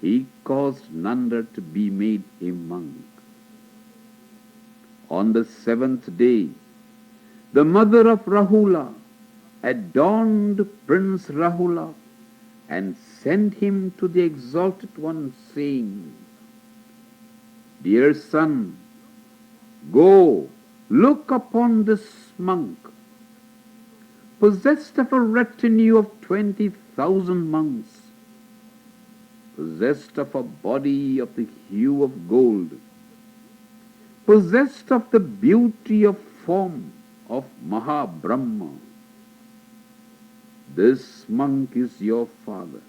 he caused Nanda to be made a monk. On the seventh day, the mother of Rahula adorned Prince Rahula and sent him to the Exalted One, saying, "Dear son, go, look upon this monk, possessed of a retinue of 20,000 monks, possessed of a body of the hue of gold, possessed of the beauty of form of Mahabrahma. This monk is your father.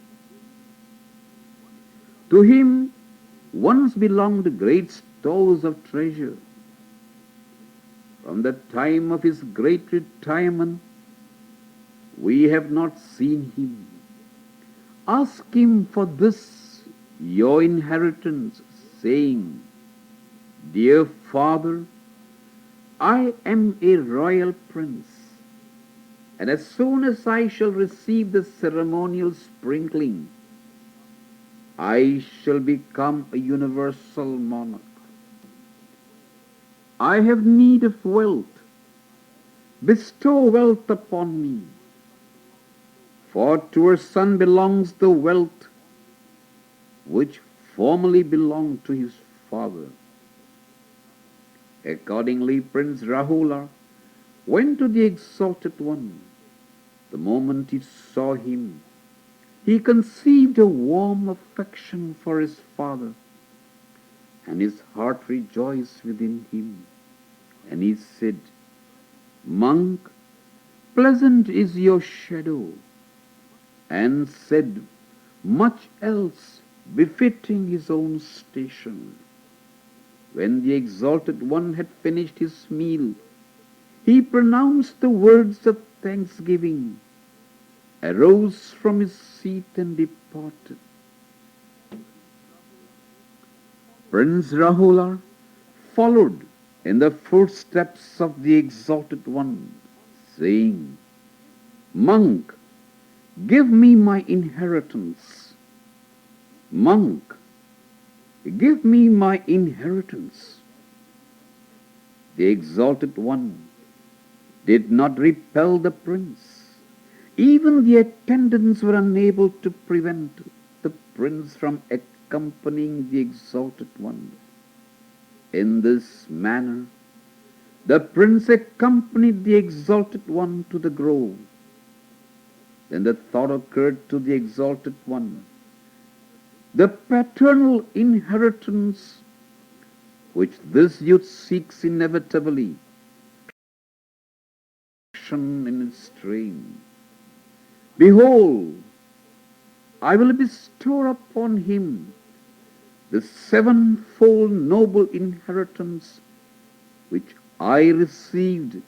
To him once belonged great stores of treasure. From the time of his great retirement, we have not seen him. Ask him for this, your inheritance, saying, 'Dear father, I am a royal prince, and as soon as I shall receive the ceremonial sprinkling, I shall become a universal monarch. I have need of wealth. Bestow wealth upon me. For to her son belongs the wealth which formerly belonged to his father.' Accordingly, Prince Rahula went to the Exalted One. The moment he saw him, he conceived a warm affection for his father, and his heart rejoiced within him. And he said, 'Monk, pleasant is your shadow,' and said much else befitting his own station. When the Exalted One had finished his meal, he pronounced the words of thanksgiving, arose from his seat and departed. Prince Rahula followed in the footsteps of the Exalted One, saying, 'Monk, give me my inheritance. Monk, give me my inheritance.' The Exalted One did not repel the prince. Even the attendants were unable to prevent the prince from accompanying the Exalted One. In this manner, the prince accompanied the Exalted One to the grove. Then the thought occurred to the Exalted One, the paternal inheritance which this youth seeks inevitably in its train. Behold, I will bestow upon him the sevenfold noble inheritance which I received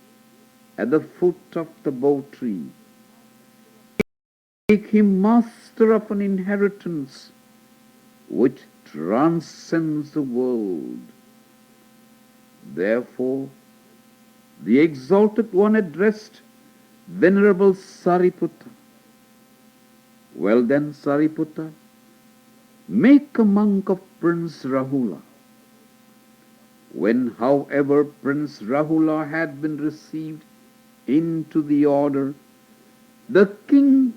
at the foot of the bow tree. Make him master of an inheritance which transcends the world. Therefore, the Exalted One addressed Venerable Sariputta. Well then, Sariputta, make a monk of Prince Rahula. When, however, Prince Rahula had been received into the order, the king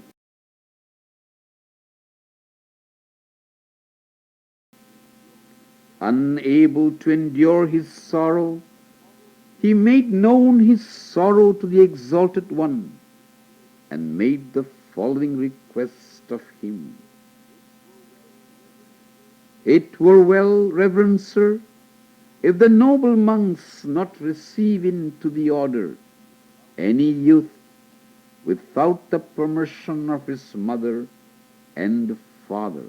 unable to endure his sorrow, he made known his sorrow to the Exalted One and made the following request of him. It were well, reverend sir, if the noble monks not receive into the order any youth without the permission of his mother and father.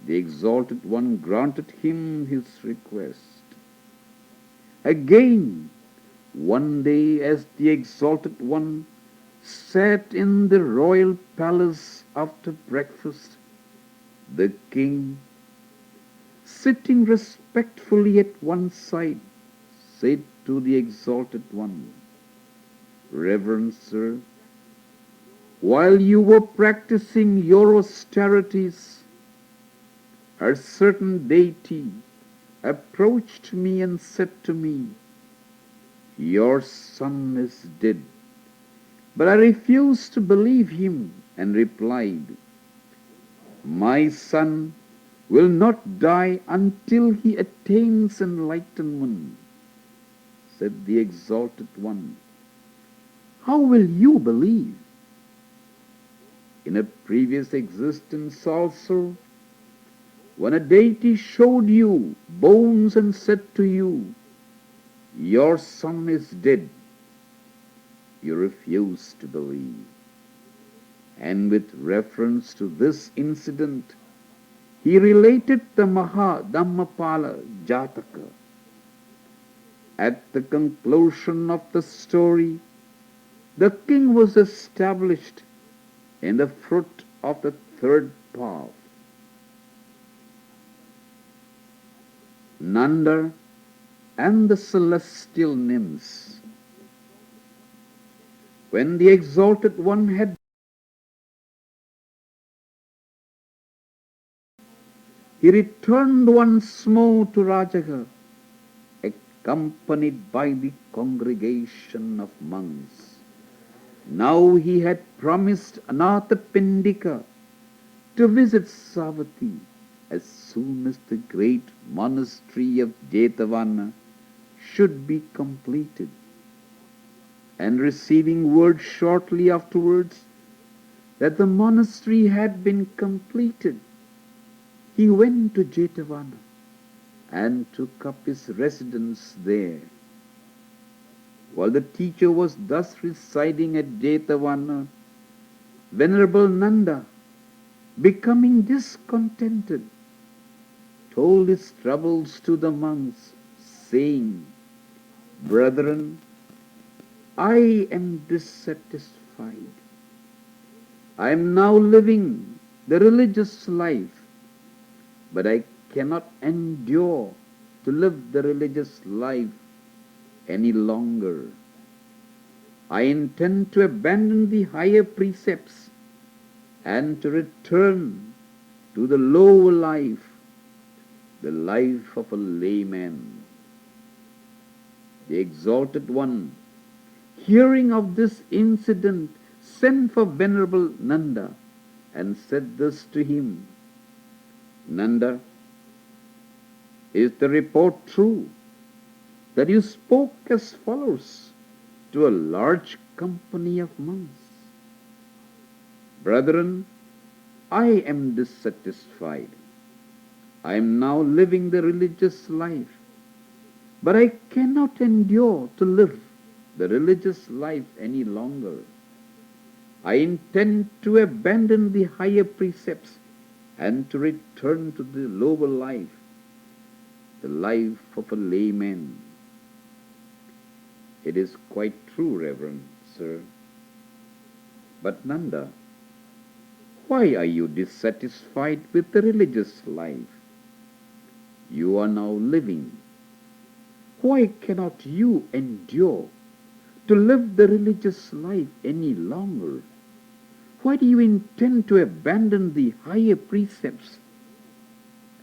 The Exalted One granted him his request. Again, one day as the Exalted One sat in the royal palace after breakfast, the king, sitting respectfully at one side, said to the Exalted One, Reverend sir, while you were practicing your austerities, a certain deity approached me and said to me, your son is dead. But I refused to believe him and replied, my son will not die until he attains enlightenment. Said the Exalted One, how will you believe? In a previous existence also, when a deity showed you bones and said to you, your son is dead, you refused to believe. And with reference to this incident, he related the Dhammapada Jataka. At the conclusion of the story, the king was established in the fruit of the third path. Nanda and the celestial nymphs. When the Exalted One had he returned once more to Rajaga, accompanied by the congregation of monks. Now he had promised Anathapindika to visit Savatthi as soon as the great monastery of Jetavana should be completed. And receiving word shortly afterwards that the monastery had been completed, he went to Jetavana and took up his residence there. While the teacher was thus residing at Jetavana, Venerable Nanda, becoming discontented, told his troubles to the monks, saying, Brethren, I am dissatisfied. I am now living the religious life, but I cannot endure to live the religious life any longer. I intend to abandon the higher precepts and to return to the lower life, the life of a layman. The Exalted One, hearing of this incident, sent for Venerable Nanda and said this to him, Nanda, is the report true that you spoke as follows to a large company of monks? Brethren, I am dissatisfied. I am now living the religious life, but I cannot endure to live the religious life any longer. I intend to abandon the higher precepts and to return to the lower life, the life of a layman. It is quite true, Reverend Sir. But Nanda, why are you dissatisfied with the religious life you are now living? why cannot you endure to live the religious life any longer? Why do you intend to abandon the higher precepts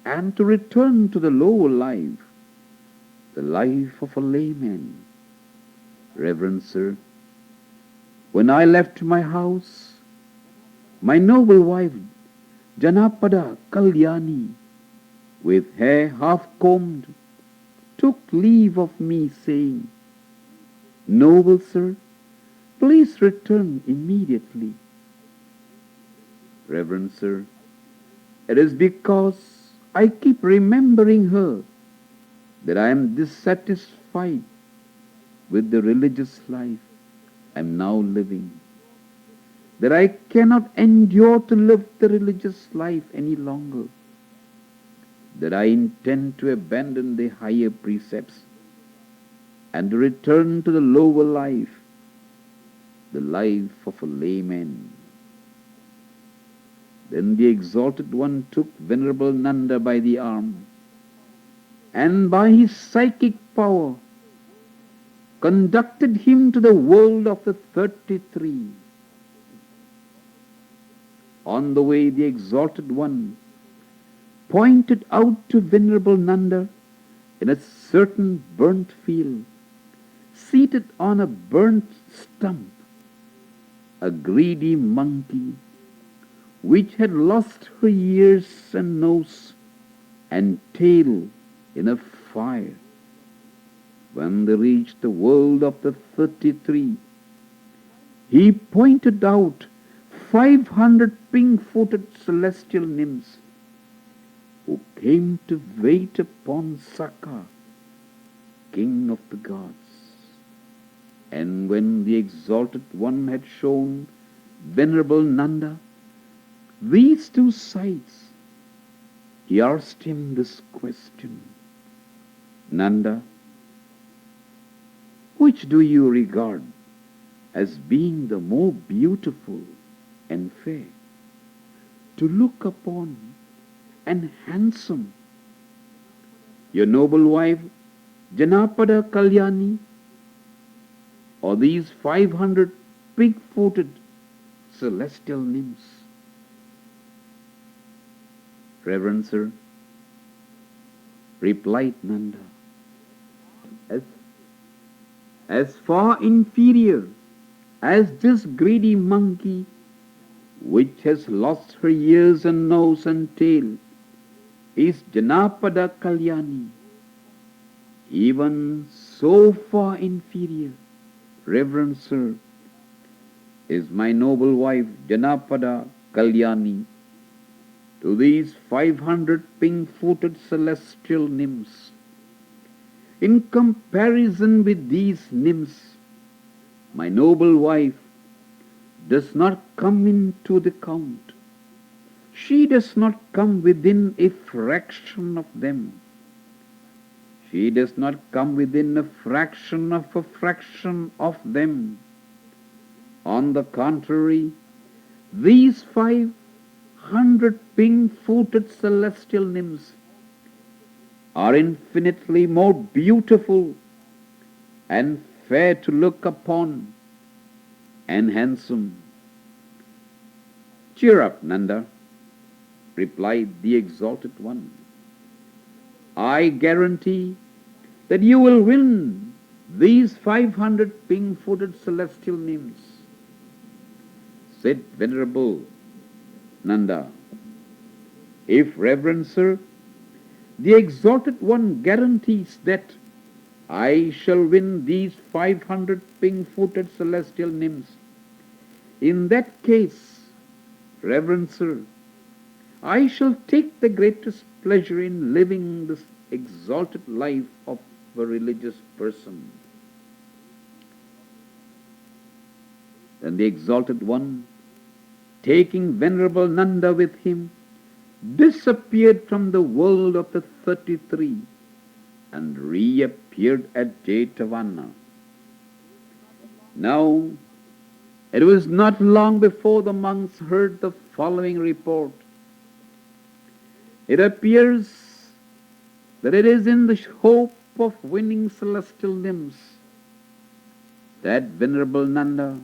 and to return to the lower life, the life of a layman? Reverend sir, when I left my house, my noble wife, Dhammapada Kalyani, with hair half combed, took leave of me, saying, "Noble sir, please return immediately." Reverend sir, it is because I keep remembering her that I am dissatisfied with the religious life I am now living, that I cannot endure to live the religious life any longer, that I intend to abandon the higher precepts and to return to the lower life, the life of a layman. Then the Exalted One took Venerable Nanda by the arm, and by his psychic power conducted him to the world of the 33. On the way, the Exalted One pointed out to Venerable Nanda in a certain burnt field, seated on a burnt stump, a greedy monkey which had lost her ears and nose and tail in a fire. When they reached the world of the 33, he pointed out 500 pink-footed celestial nymphs who came to wait upon Saka, king of the gods. And when the Exalted One had shown Venerable Nanda these two sights, he asked him this question: "Nanda, which do you regard as being the more beautiful and fair, to look upon and handsome, your noble wife Dhammapada Kalyani, or these 500 pig-footed celestial nymphs?" "Reverend sir," replied Nanda, as far inferior as this greedy monkey which has lost her ears and nose and tail is Dhammapada Kalyani, even so far inferior, Reverend sir, is my noble wife Dhammapada Kalyani to these 500 pink-footed celestial nymphs. In comparison with these nymphs, my noble wife does not come into the count. She does not come within a fraction of them. She does not come within a fraction of them. On the contrary, these 500 pink-footed celestial nymphs are infinitely more beautiful and fair to look upon and handsome." "Cheer up, Nanda," replied the Exalted One. "I guarantee that you will win these 500 pink-footed celestial nymphs." Said Venerable Nanda, "If, Reverend sir, the Exalted One guarantees that I shall win these 500 pink-footed celestial nymphs, in that case, Reverend sir, I shall take the greatest pleasure in living this exalted life of a religious person." Then the Exalted One, taking Venerable Nanda with him, disappeared from the world of the 33 and reappeared at Jetavana. Now, it was not long before the monks heard the following report: "It appears that it is in the hope of winning celestial nymphs, that venerable Nanda,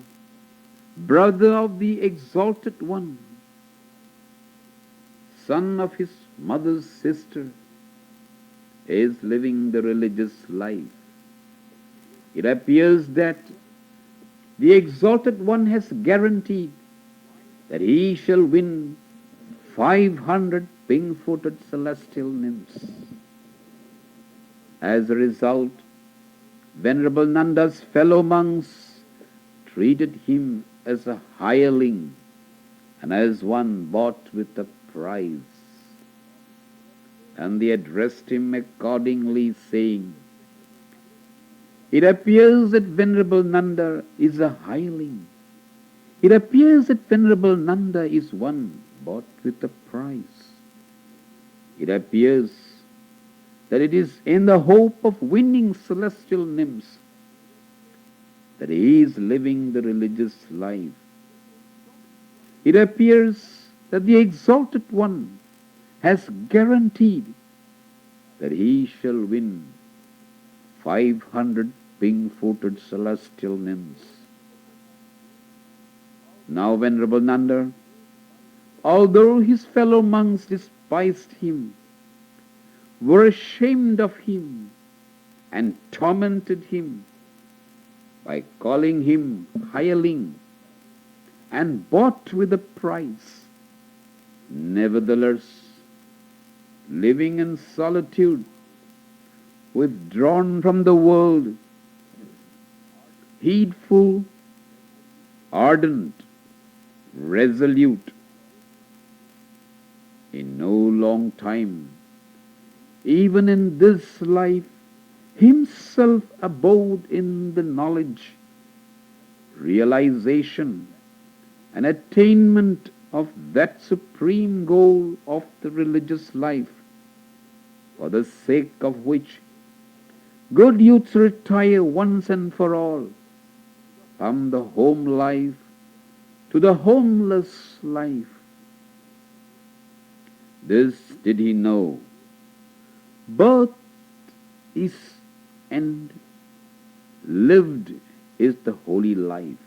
brother of the Exalted One, son of his mother's sister, is living the religious life. It appears that the Exalted One has guaranteed that he shall win 500 pink-footed celestial nymphs. As a result, Venerable Nanda's fellow monks treated him as a hireling and as one bought with a price. And they addressed him accordingly, saying, "It appears that Venerable Nanda is a hireling. It appears that Venerable Nanda is one bought with a price. It appears that it is in the hope of winning celestial nymphs that he is living the religious life. It appears that the Exalted One has guaranteed that he shall win 500 pink-footed celestial nymphs." Now Venerable Nanda, although his fellow monks despised him, were ashamed of him, and tormented him by calling him hireling and bought with a price, nevertheless, living in solitude, withdrawn from the world, heedful, ardent, resolute, in no long time, even in this life, himself abode in the knowledge, realization, and attainment of that supreme goal of the religious life, for the sake of which good youths retire once and for all from the home life to the homeless life. This did he know. Birth is end, lived is the holy life.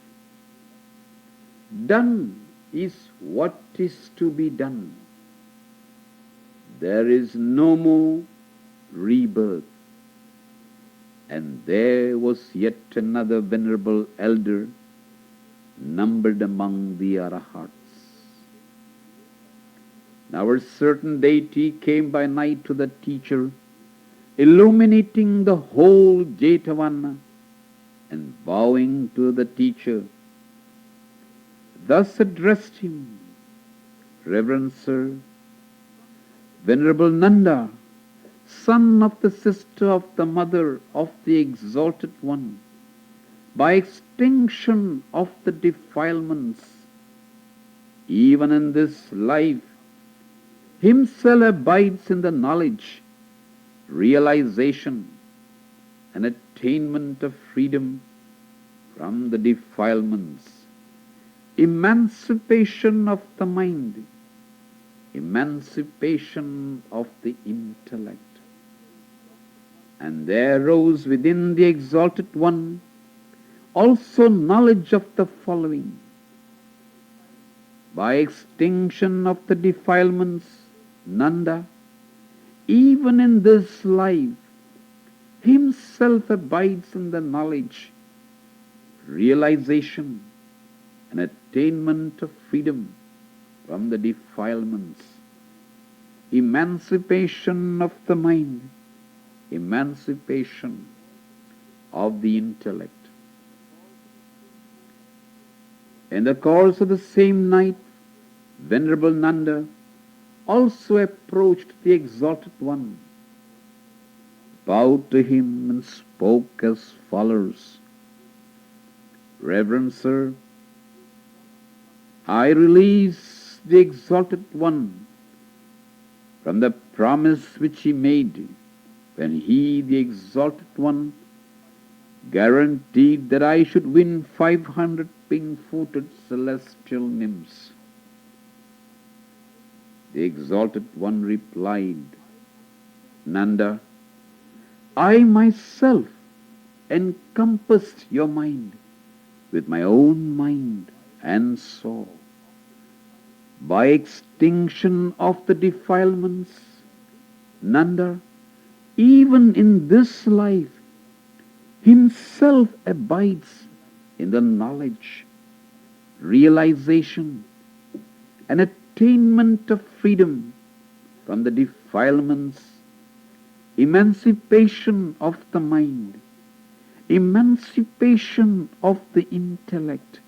Done is what is to be done. There is no more rebirth. And there was yet another venerable elder numbered among the Arahats. Now a certain deity came by night to the teacher, illuminating the whole Jetavana, and bowing to the teacher, thus addressed him, "Reverend Sir, Venerable Nanda, son of the sister of the mother of the Exalted One, by extinction of the defilements, even in this life, himself abides in the knowledge, realization, and attainment of freedom from the defilements, emancipation of the mind, emancipation of the intellect." And there rose within the Exalted One also knowledge of the following: by extinction of the defilements, Nanda, even in this life, himself abides in the knowledge, realization, and attainment of freedom from the defilements, emancipation of the mind, emancipation of the intellect. In the course of the same night, Venerable Nanda also approached the Exalted One, bowed to him, and spoke as follows: "Reverend Sir, I release the Exalted One from the promise which he made when he, the Exalted One, guaranteed that I should win 500 pink-footed celestial nymphs." The Exalted One replied, "Nanda, I myself encompassed your mind with my own mind and saw. By extinction of the defilements, Nanda, even in this life, himself abides in the knowledge, realization, and attainment of freedom from the defilements, emancipation of the mind, emancipation of the intellect.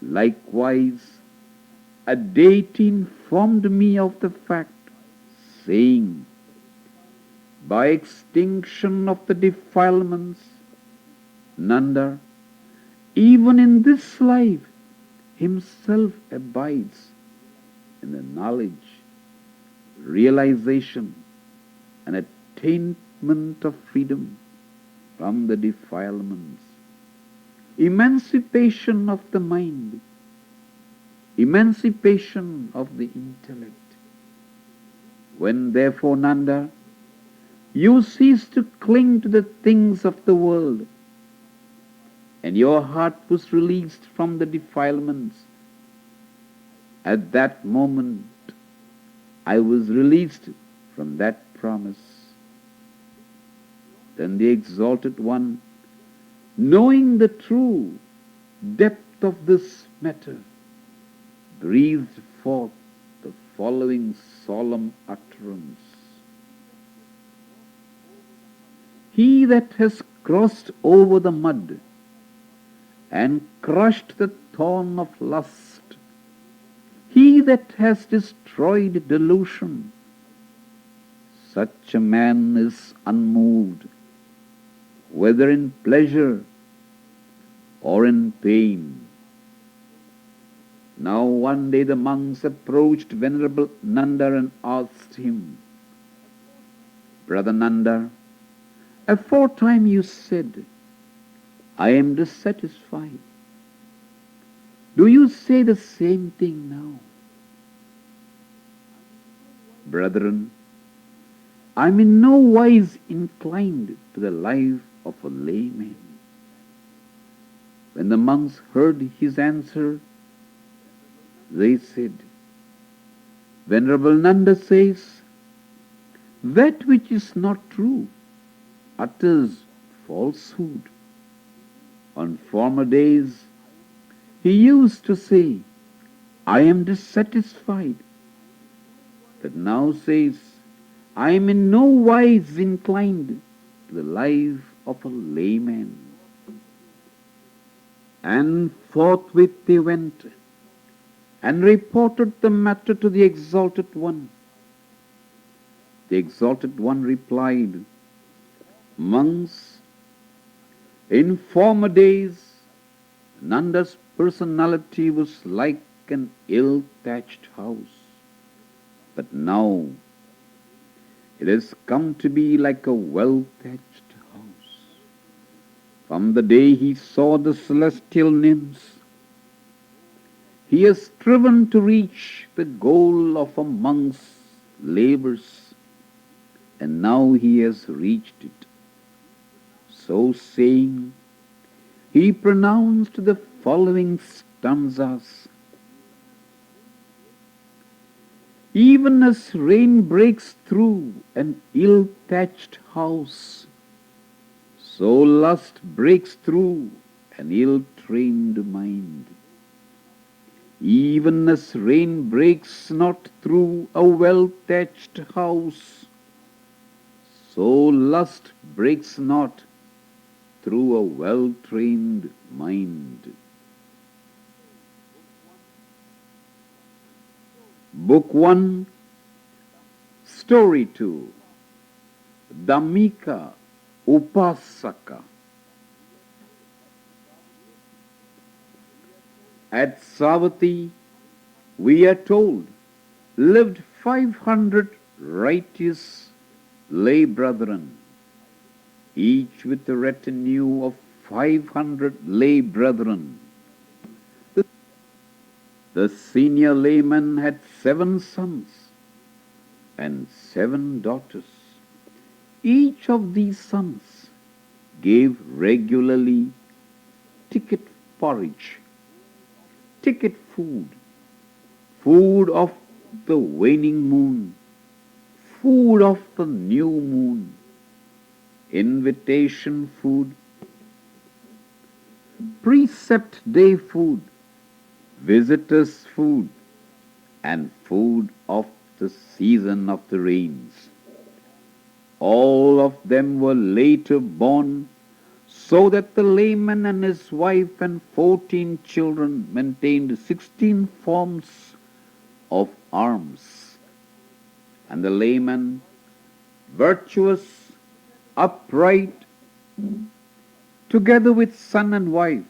Likewise, a deity informed me of the fact, saying, by extinction of the defilements, Nanda, even in this life, himself abides in the knowledge, realization, and attainment of freedom from the defilements, emancipation of the mind, emancipation of the intellect. When therefore, Nanda, you cease to cling to the things of the world, and your heart was released from the defilements, at that moment I was released from that promise. Then the Exalted One, knowing the true depth of this matter, breathed forth the following solemn utterance. He that has crossed over the mud and crushed the thorn of lust, he that has destroyed delusion, such a man is unmoved, whether in pleasure or in pain. Now one day the monks approached Venerable Nanda and asked him, Brother Nanda, aforetime you said, I am dissatisfied. Do you say the same thing now? Brethren, I am in no wise inclined to the life of a layman. When the monks heard his answer, they said, Venerable Nanda says, that which is not true utters falsehood. On former days, he used to say, I am dissatisfied, but now says, I am in no wise inclined to the life of a layman. And forthwith they went and reported the matter to the Exalted One. The Exalted One replied, Monks, in former days, Nanda's personality was like an ill-thatched house, but now it has come to be like a well-thatched house. From the day he saw the celestial nymphs, he has striven to reach the goal of a monk's labors, and now he has reached it. So saying, he pronounced the following stanzas. Even as rain breaks through an ill-thatched house, so lust breaks through an ill-trained mind. Even as rain breaks not through a well-thatched house, so lust breaks not through a well-trained mind. Book 1, Story 2, Dhammika Upasaka. At Savatthi, we are told, lived 500 righteous lay brethren, each with a retinue of 500 lay brethren. The senior layman had 7 sons and 7 daughters. Each of these sons gave regularly ticket porridge, ticket food, food of the waning moon, food of the new moon, invitation food, precept day food, visitors' food, and food of the season of the rains. All of them were later born, so that the layman and his wife and 14 children maintained 16 forms of arms. And the layman, virtuous, upright, together with son and wife,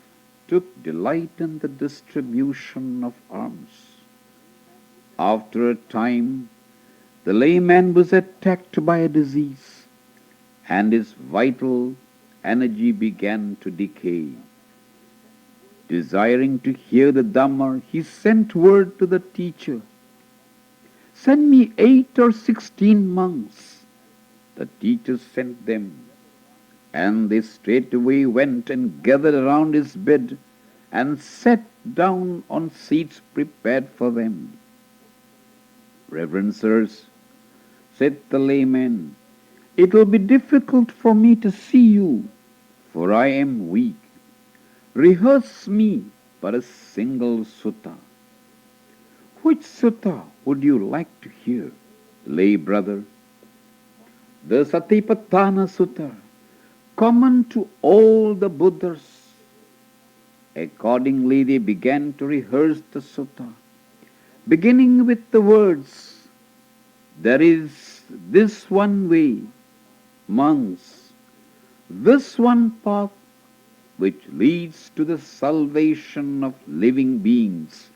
took delight in the distribution of arms. After a time, the layman was attacked by a disease, and his vital energy began to decay. Desiring to hear the Dhamma, he sent word to the teacher, "Send me 8 or 16 monks." The teacher sent them, and they straightway went and gathered around his bed and sat down on seats prepared for them. "Reverend sirs," said the layman, "it will be difficult for me to see you, for I am weak. Rehearse me but a single sutta." "Which sutta would you like to hear, lay brother?" "The Satipatthana Sutta, common to all the Buddhas." Accordingly, they began to rehearse the sutta, beginning with the words, "There is this one way, monks, this one path which leads to the salvation of living beings."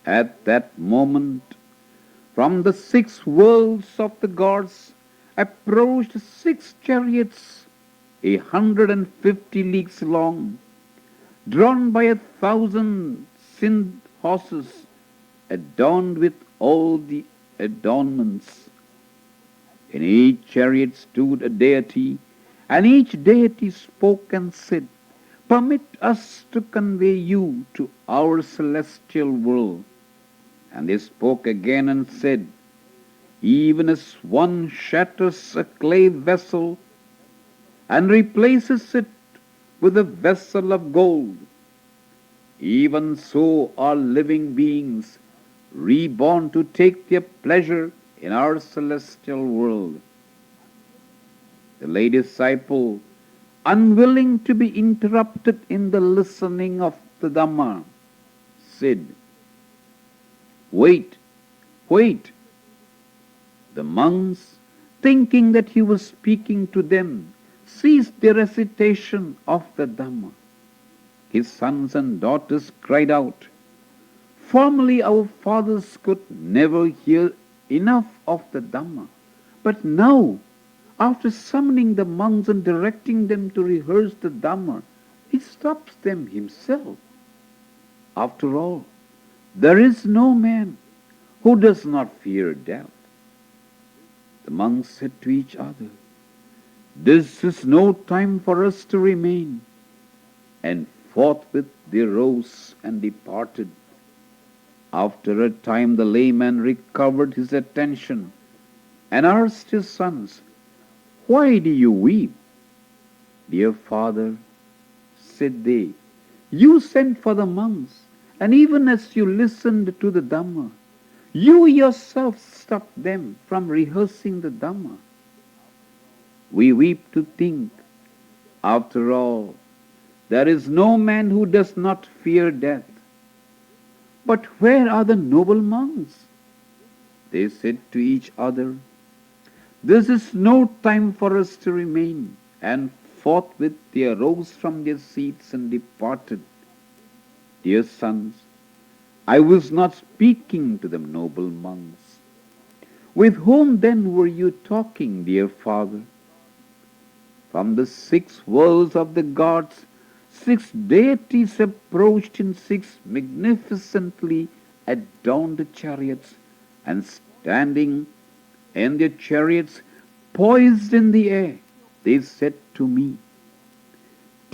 At that moment, from the 6 worlds of the gods approached 6 chariots, 150 leagues long, drawn by 1,000 Sindh horses, adorned with all the adornments. In each chariot stood a deity, and each deity spoke and said, "Permit us to convey you to our celestial world." And they spoke again and said, "Even as one shatters a clay vessel and replaces it with a vessel of gold, even so are living beings reborn to take their pleasure in our celestial world." The lay disciple, unwilling to be interrupted in the listening of the Dhamma, said, "Wait, wait." The monks, thinking that he was speaking to them, ceased their recitation of the Dhamma. His sons and daughters cried out, "Formerly our fathers could never hear enough of the Dhamma, but now, after summoning the monks and directing them to rehearse the Dhamma, he stops them himself. After all, there is no man who does not fear death." The monks said to each other, "This is no time for us to remain." And forthwith they rose and departed. After a time the layman recovered his attention and asked his sons, "Why do you weep?" "Dear father," said they, "you sent for the monks, and even as you listened to the Dhamma, you yourself stopped them from rehearsing the Dhamma. We weep to think, after all, there is no man who does not fear death. But where are the noble monks?" They said to each other, "This is no time for us to remain." And forthwith they arose from their seats and departed. Dear sons, I was not speaking to the noble monks. With whom then were you talking, dear father? From the 6 worlds of the gods, 6 deities approached in 6 magnificently adorned chariots, and standing in their chariots poised in the air, they said to me,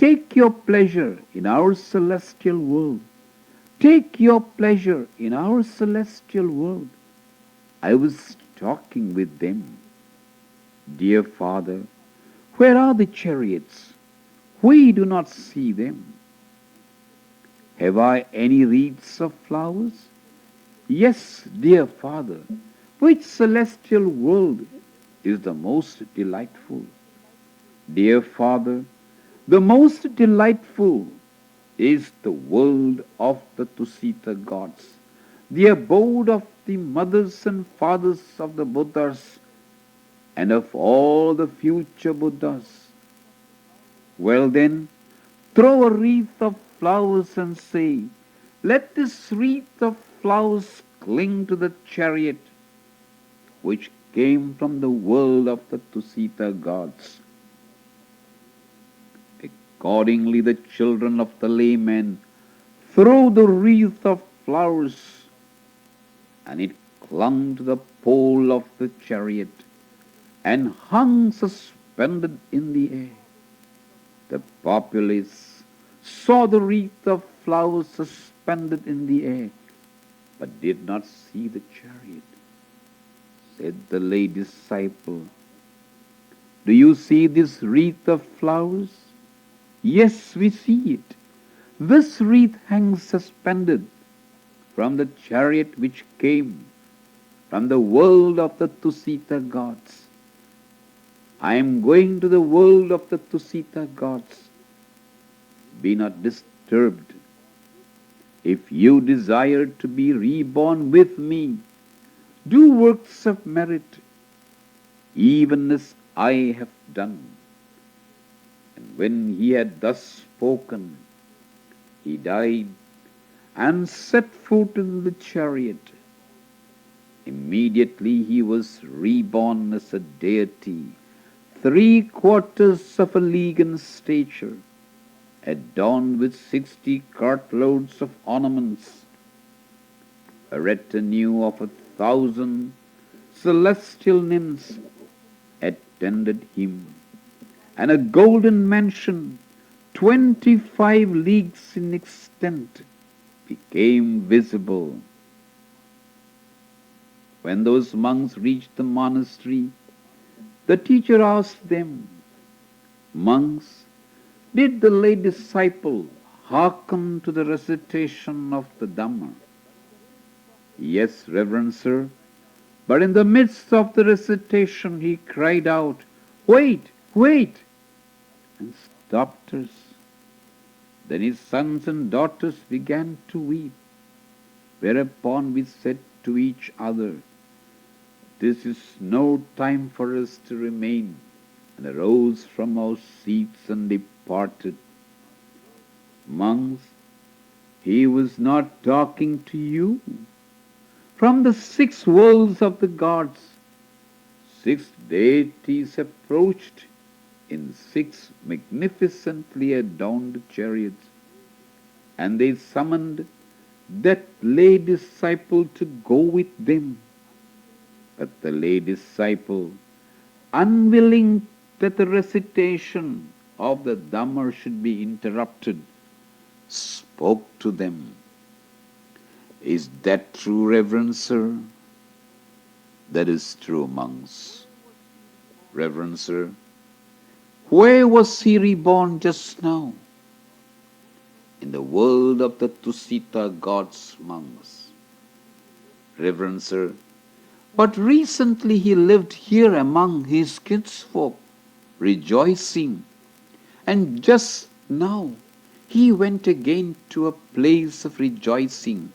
"Take your pleasure in our celestial world. Take your pleasure in our celestial world." I was talking with them. "Dear Father, where are the chariots? We do not see them." "Have I any wreaths of flowers?" "Yes, dear Father." "Which celestial world is the most delightful?" "Dear Father, the most delightful is the world of the Tusita gods, the abode of the mothers and fathers of the Buddhas and of all the future Buddhas." "Well then, throw a wreath of flowers and say, 'Let this wreath of flowers cling to the chariot which came from the world of the Tusita gods.'" Accordingly, the children of the layman threw the wreath of flowers, and it clung to the pole of the chariot and hung suspended in the air. The populace saw the wreath of flowers suspended in the air, but did not see the chariot. Said the lay disciple, "Do you see this wreath of flowers?" "Yes, we see it. This wreath hangs suspended from the chariot which came from the world of the Tusita gods. I am going to the world of the Tusita gods. Be not disturbed. If you desire to be reborn with me, do works of merit, even as I have done." And when he had thus spoken, he died and set foot in the chariot. Immediately he was reborn as a deity, 3/4 of a league in stature, adorned with 60 cartloads of ornaments. A retinue of 1,000 celestial nymphs attended him, and a golden mansion 25 leagues in extent became visible. When those monks reached the monastery, the teacher asked them, "Monks, did the lay disciple hearken to the recitation of the Dhamma?" "Yes, Reverend Sir, but in the midst of the recitation he cried out, 'Wait, wait!' and stopped us. Then his sons and daughters began to weep, whereupon we said to each other, 'This is no time for us to remain,' and arose from our seats and departed." Monks, he was not talking to you. From the 6 worlds of the gods, 6 deities approached in 6 magnificently adorned chariots, and they summoned that lay disciple to go with them. But the lay disciple, unwilling that the recitation of the Dhamma should be interrupted, spoke to them. "Is that true, Reverend Sir?" "That is true, monks." "Reverend Sir, where was he reborn just now?" "In the world of the Tusita gods, monks." "Reverend Sir, but recently he lived here among his kinsfolk, rejoicing, and just now he went again to a place of rejoicing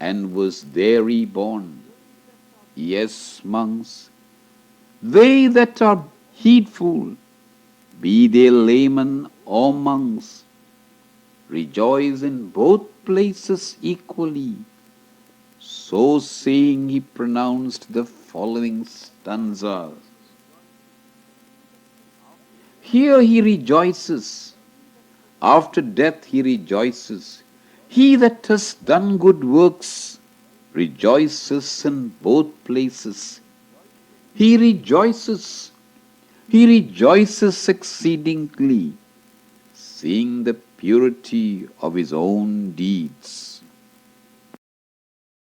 and was there reborn." "Yes, monks, they that are heedful, be they laymen or monks, rejoice in both places equally." So saying, he pronounced the following stanzas. "Here he rejoices, after death he rejoices. He that has done good works rejoices in both places. He rejoices. He rejoices exceedingly, seeing the purity of his own deeds.